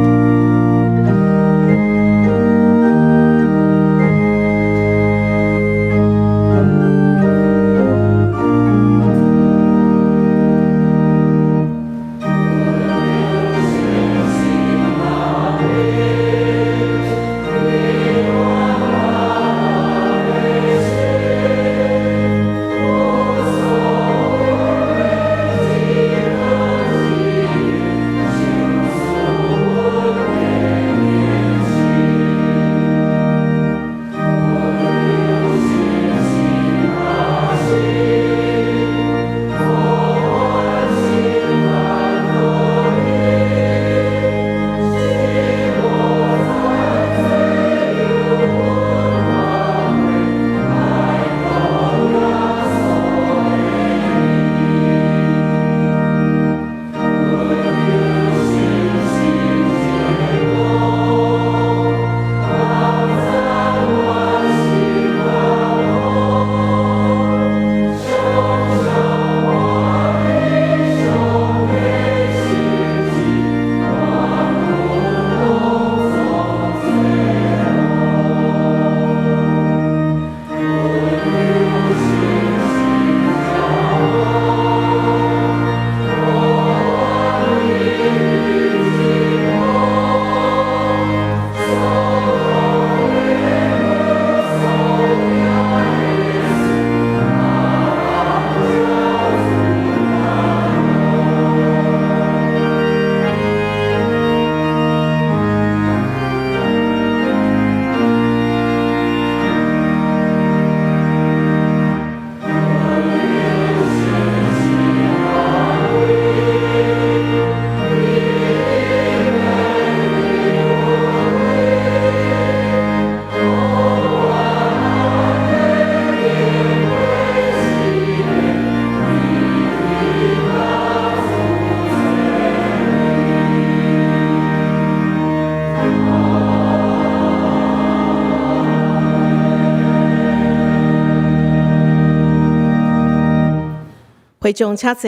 会众请坐，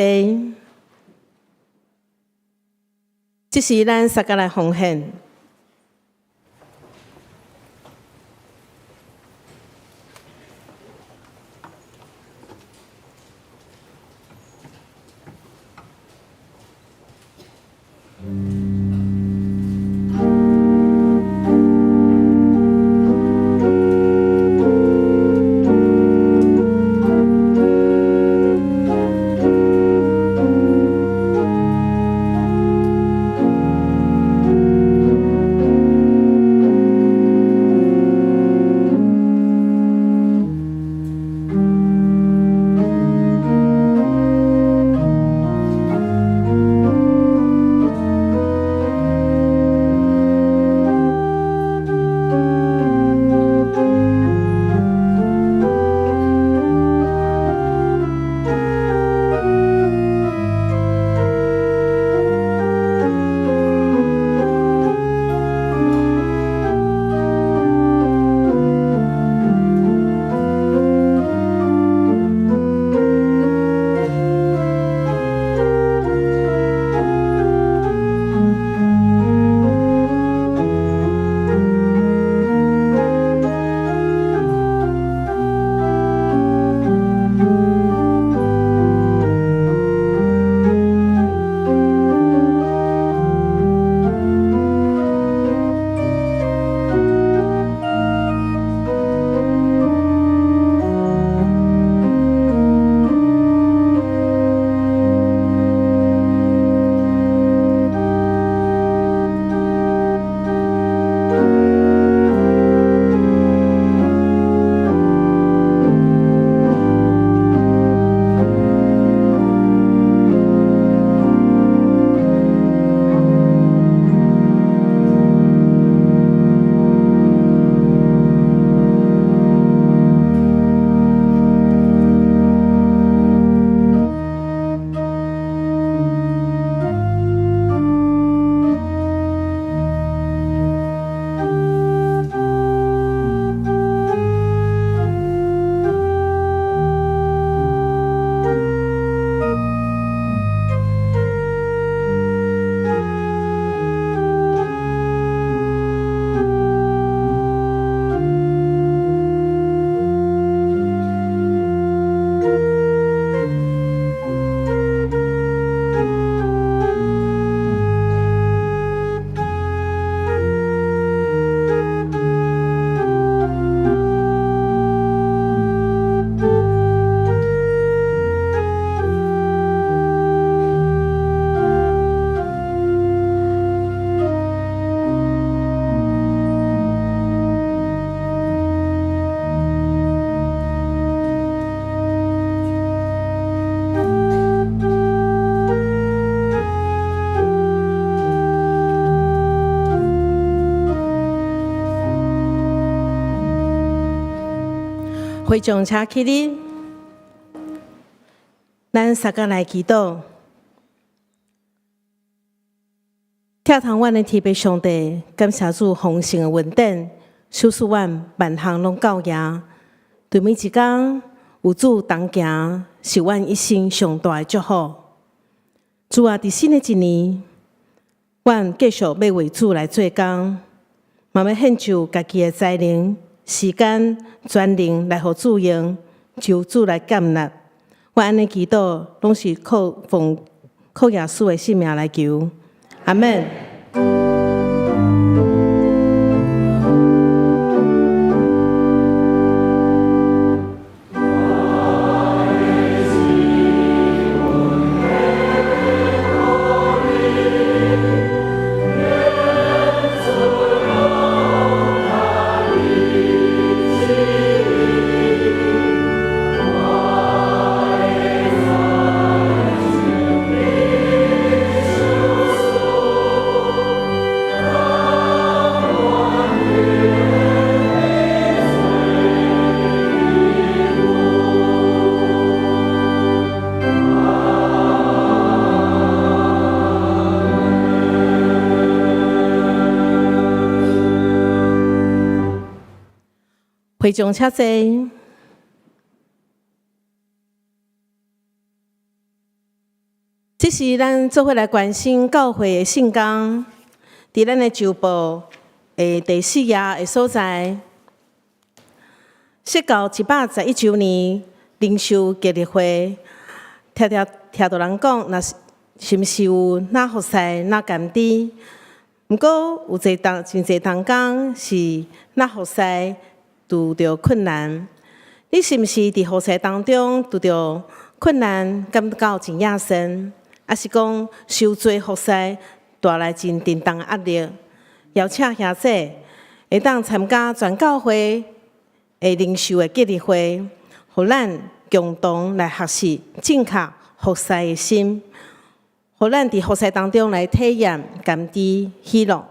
这是咱三个来奉献。会众请起立，咱三个来祈祷。跳堂阮的天父上帝，感谢主丰盛的恩典，守护阮万项拢到爷。对每一天有主同行，是阮一生上大的祝福。主啊，伫新的一年，阮继续要为主来做工，嘛要献就家己的才能、时间、全能来互主用，求主来感纳。我安尼祈祷，拢是靠耶稣的性命来求。阿门。会众请坐。这是咱做伙来关心教会的圣工，伫咱的旧部的第4页的所在，设到111周年灵修激励会，听到人讲，那是毋是有哪服侍哪甘甜？毋过有真侪同工是哪服侍拄着困难，你是毋是伫服侍当中拄着困难，感到真野深？还是讲受罪服侍带来真沉重的压力？邀请兄姐会当参加全教会的灵修的激励会，互咱共同来学习正确服侍的心。互咱伫服侍当中来体验甘甜喜乐。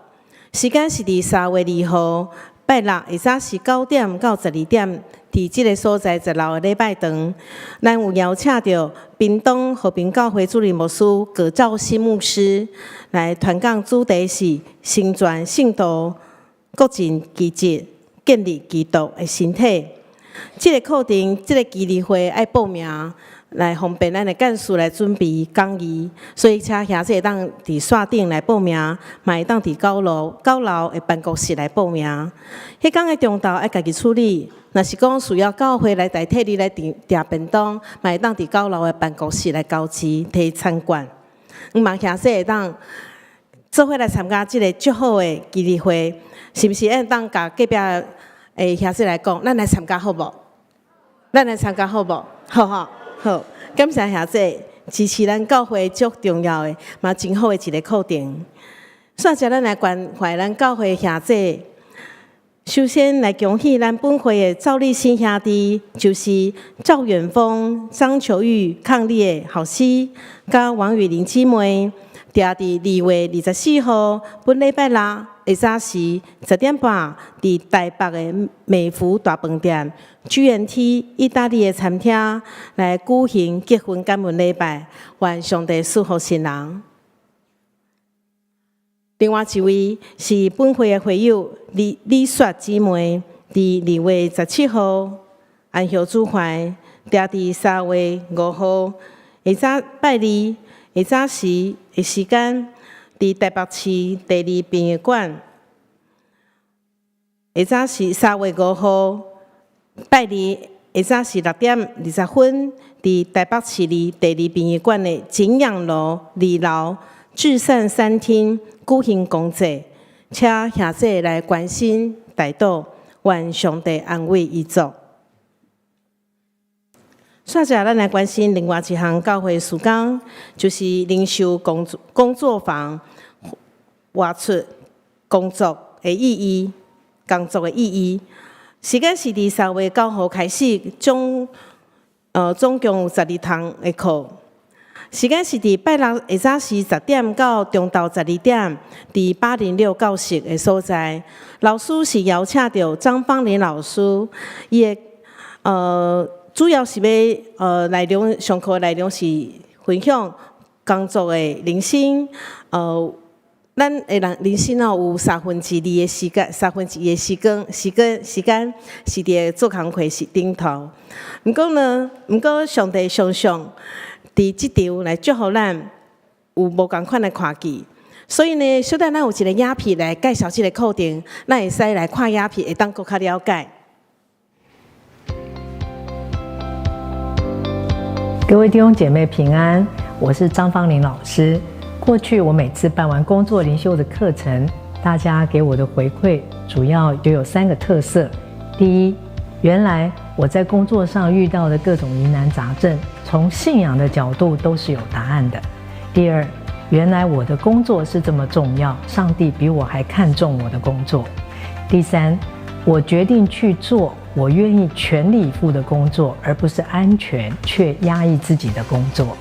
时间是伫3月2号拜六下早是9点到12点，伫即个所在10楼的礼拜堂，咱有邀请到屏东和平教会主任牧师葛兆新牧师来传讲，主题是成全圣徒各尽其职，建立基督的身体。即个课程，即个激励会爱报名。来方便咱的干事来准备讲义，所以请兄姐当伫线顶来报名，嘛会当伫9楼的办公室来报名。迄天的中昼爱家己处理，若是讲需要教会来代替你来订便当，嘛会当伫9楼的办公室来交钱摕参观。望兄姐会当做伙来参加即个足好的激励会，是毋是？会当甲隔壁的兄姐来讲，咱来参加好无？咱来参加好无？好吼。好，感谢兄姐支持咱教会足重要的，嘛真好的一个课程。煞遮咱来关怀咱教会兄姐，首先来恭喜咱本会的赵立新兄弟，就是赵远峰、张求玉伉俪的后生，甲王雨玲姊妹，定伫2月24号本礼拜六下早时10点半，伫台北的美孚大饭店 GNT 意大利的餐厅来举行结婚感恩礼拜，愿上帝赐福新人。另外一位是本会的会友李雪姊妹，伫2月17号安息主怀，定伫3月5号下早拜二下早时的时间，伫台北市第2殡仪馆，下早是3月5号拜二下早是6点20分，伫台北市第2殡仪馆的景仰楼2楼至善餐厅举行公祭，请兄姐来关心代祷，愿上帝安慰伊族。煞者咱来关心另外一项教会事工，就是灵修工作坊活出工作的意义。时间是伫3月9号开始，总共有12堂的课。时间是伫拜六下早时10点到中昼12点，伫806教室的所在。老师是邀请到张芳玲老师，伊的主要是要内容上课内容是分享工作的人生，咱的人生有2/3的时间，1/3的时间是伫做工课是顶头。毋过上帝常常伫即场来祝福咱有无共款的看见，所以呢，小等咱有一个影片来介绍即个课程，咱会使来看影片，会当更较了解。各位弟兄姐妹平安，我是张芳玲老师。过去我每次办完工作灵修的课程，大家给我的回馈主要就有3个特色。第一，原来我在工作上遇到的各种疑难杂症，从信仰的角度都是有答案的。第二，原来我的工作是这么重要，上帝比我还看重我的工作。第三，我决定去做我愿意全力以赴的工作，而不是安全却压抑自己的工作。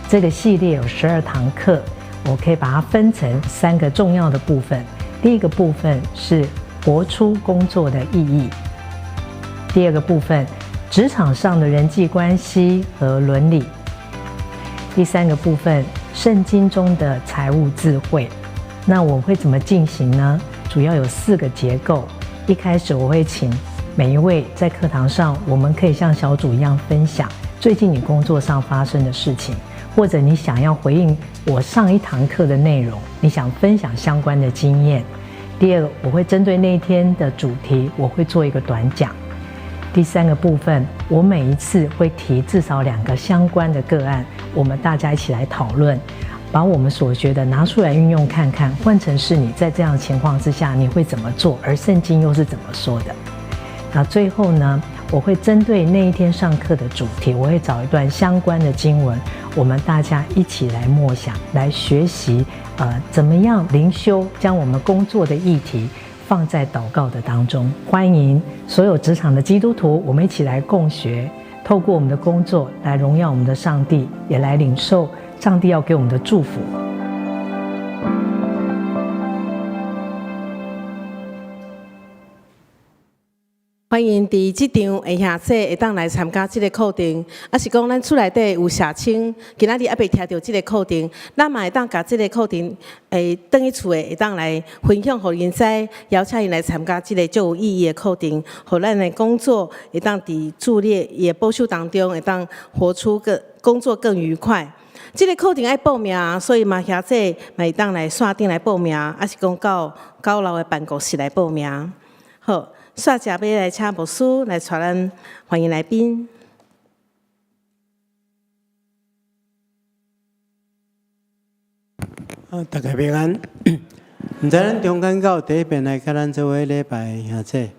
这个系列有12堂课，我可以把它分成3个重要的部分。第一个部分是活出工作的意义，第二个部分职场上的人际关系和伦理，第3个部分圣经中的财务智慧。那我会怎么进行呢？主要有4个结构。一开始我会请每一位在课堂上，我们可以像小组一样分享最近你工作上发生的事情，或者你想要回应我上一堂课的内容，你想分享相关的经验。第二个，我会针对那一天的主题，我会做一个短讲。第三个部分，我每一次会提至少2个相关的个案，我们大家一起来讨论，把我们所学的拿出来运用看看，换成是你在这样的情况之下你会怎么做，而圣经又是怎么说的。那最后呢，我会针对那一天上课的主题，我会找一段相关的经文，我们大家一起来默想，来学习怎么样灵修将我们工作的议题放在祷告的当中。欢迎所有职场的基督徒，我们一起来共学，透过我们的工作来荣耀我们的上帝，也来领受上帝要给我们的祝福。欢迎伫即场会下说会当来参加即个课程，啊是讲咱厝内底有社青，今仔日还袂听到即个课程，咱嘛会当甲即个课程转去厝诶，会当来分享，互因知，邀请因来参加即个最有意义诶课程，互咱诶工作会当伫助力也保守当中，会当活出工作更愉快。即个课程爱报名，所以嘛遐这嘛会当来线顶来报名，还是讲到9楼诶办公室来报名。好。煞车要来请牧师来带咱欢迎来宾。大家平安。毋知咱中间到第一遍来甲咱做伙礼拜兄弟。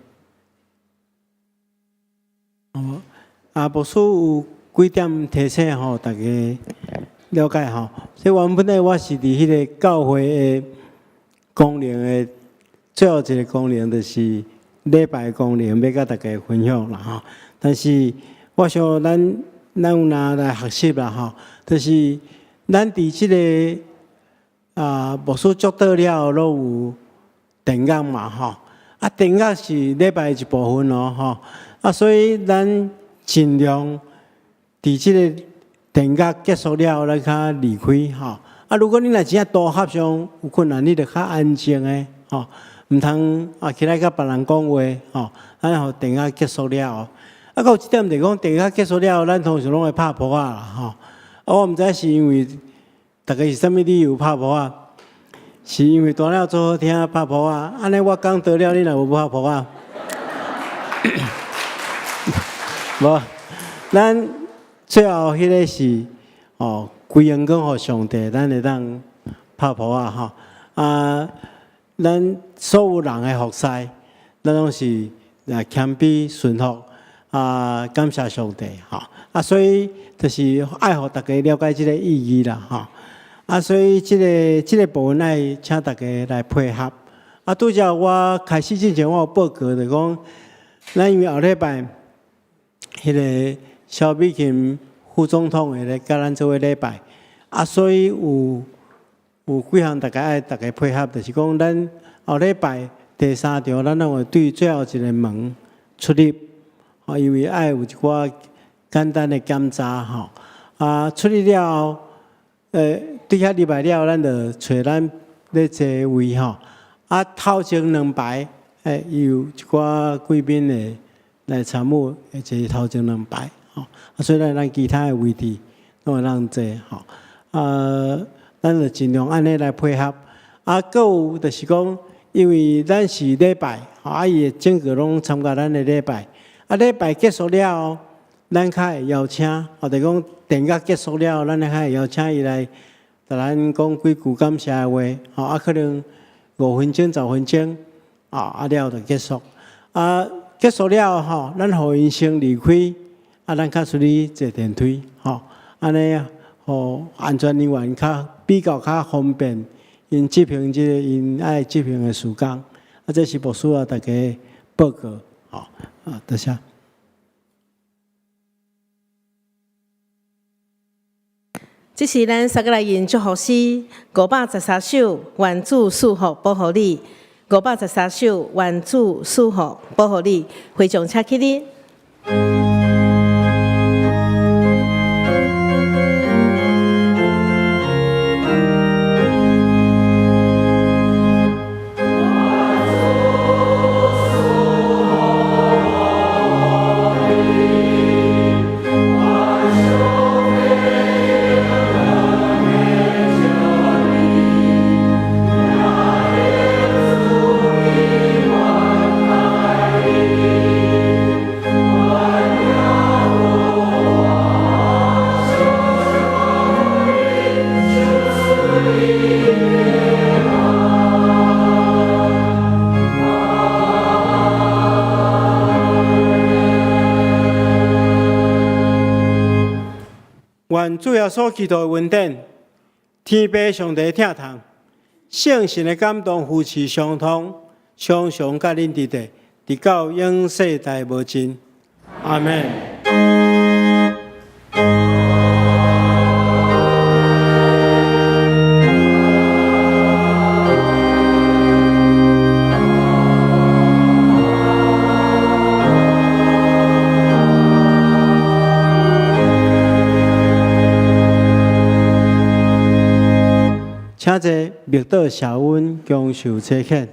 牧师有几点提醒吼，大家了解吼。这原本呢，我是伫迄个教会的功能的最后一个功能，就是礼拜功能要甲大家分享啦吼。但是我想咱有拿来学习啦吼，就是咱伫即个牧师祝祷了后，拢有电乐嘛吼。电乐是礼拜一部分吼。所以咱尽量伫即个电乐结束了后，咱较离开吼。如果你若真多合上有困难，你着较安静诶吼。毋通起来甲别人讲话吼，咱互电影结束了后，还有一点就是讲电影结束了后，咱通常拢会拍扑啦吼。我毋知是因为大家是啥物理由拍扑是因为大了做好听拍扑安尼我讲得了，你若无拍扑无，咱最后迄个是归荣光互上帝，咱会当拍扑吼咱所有人的服侍，咱拢是谦卑顺服感谢上帝所以就是爱互大家了解这个意义啦所以这个部分爱请大家来配合拄则我开始之前我有报告就讲，咱因为后礼拜迄个萧美琴副总统会来甲咱做伙礼拜所以有几项大家爱大家配合，就是讲咱后礼拜第3场，咱会对最后一个门出入因为爱有一寡简单的检查出入了后，对遐入来了，咱就找咱咧坐位头前2排有一寡贵宾的来参与，坐头前2排所以咱其他的位置拢会让坐咱就尽量按呢来配合搁有就是讲，因为咱是礼拜伊会整个拢参加咱的礼拜礼拜结束了后，咱较会邀请就讲电乐结束了后，咱较会邀请伊来甲咱讲几句感谢的话可能5分钟10分钟了就结束结束了后咱互因先离开咱较出去坐电梯安尼互安全人员比较较方便，因执行因爱执行的事工这是牧师大家报告多谢。这是咱三个来因祝福诗513首，愿主赐福保护你。513首，愿主赐福保护你。会众请起立。愿主要所祈祷的恩典，天父上帝听痛，圣神的感动扶持相通，常常甲恁伫地，直到永世代无尽。阿门。请坐，密道小温，恭受切劝。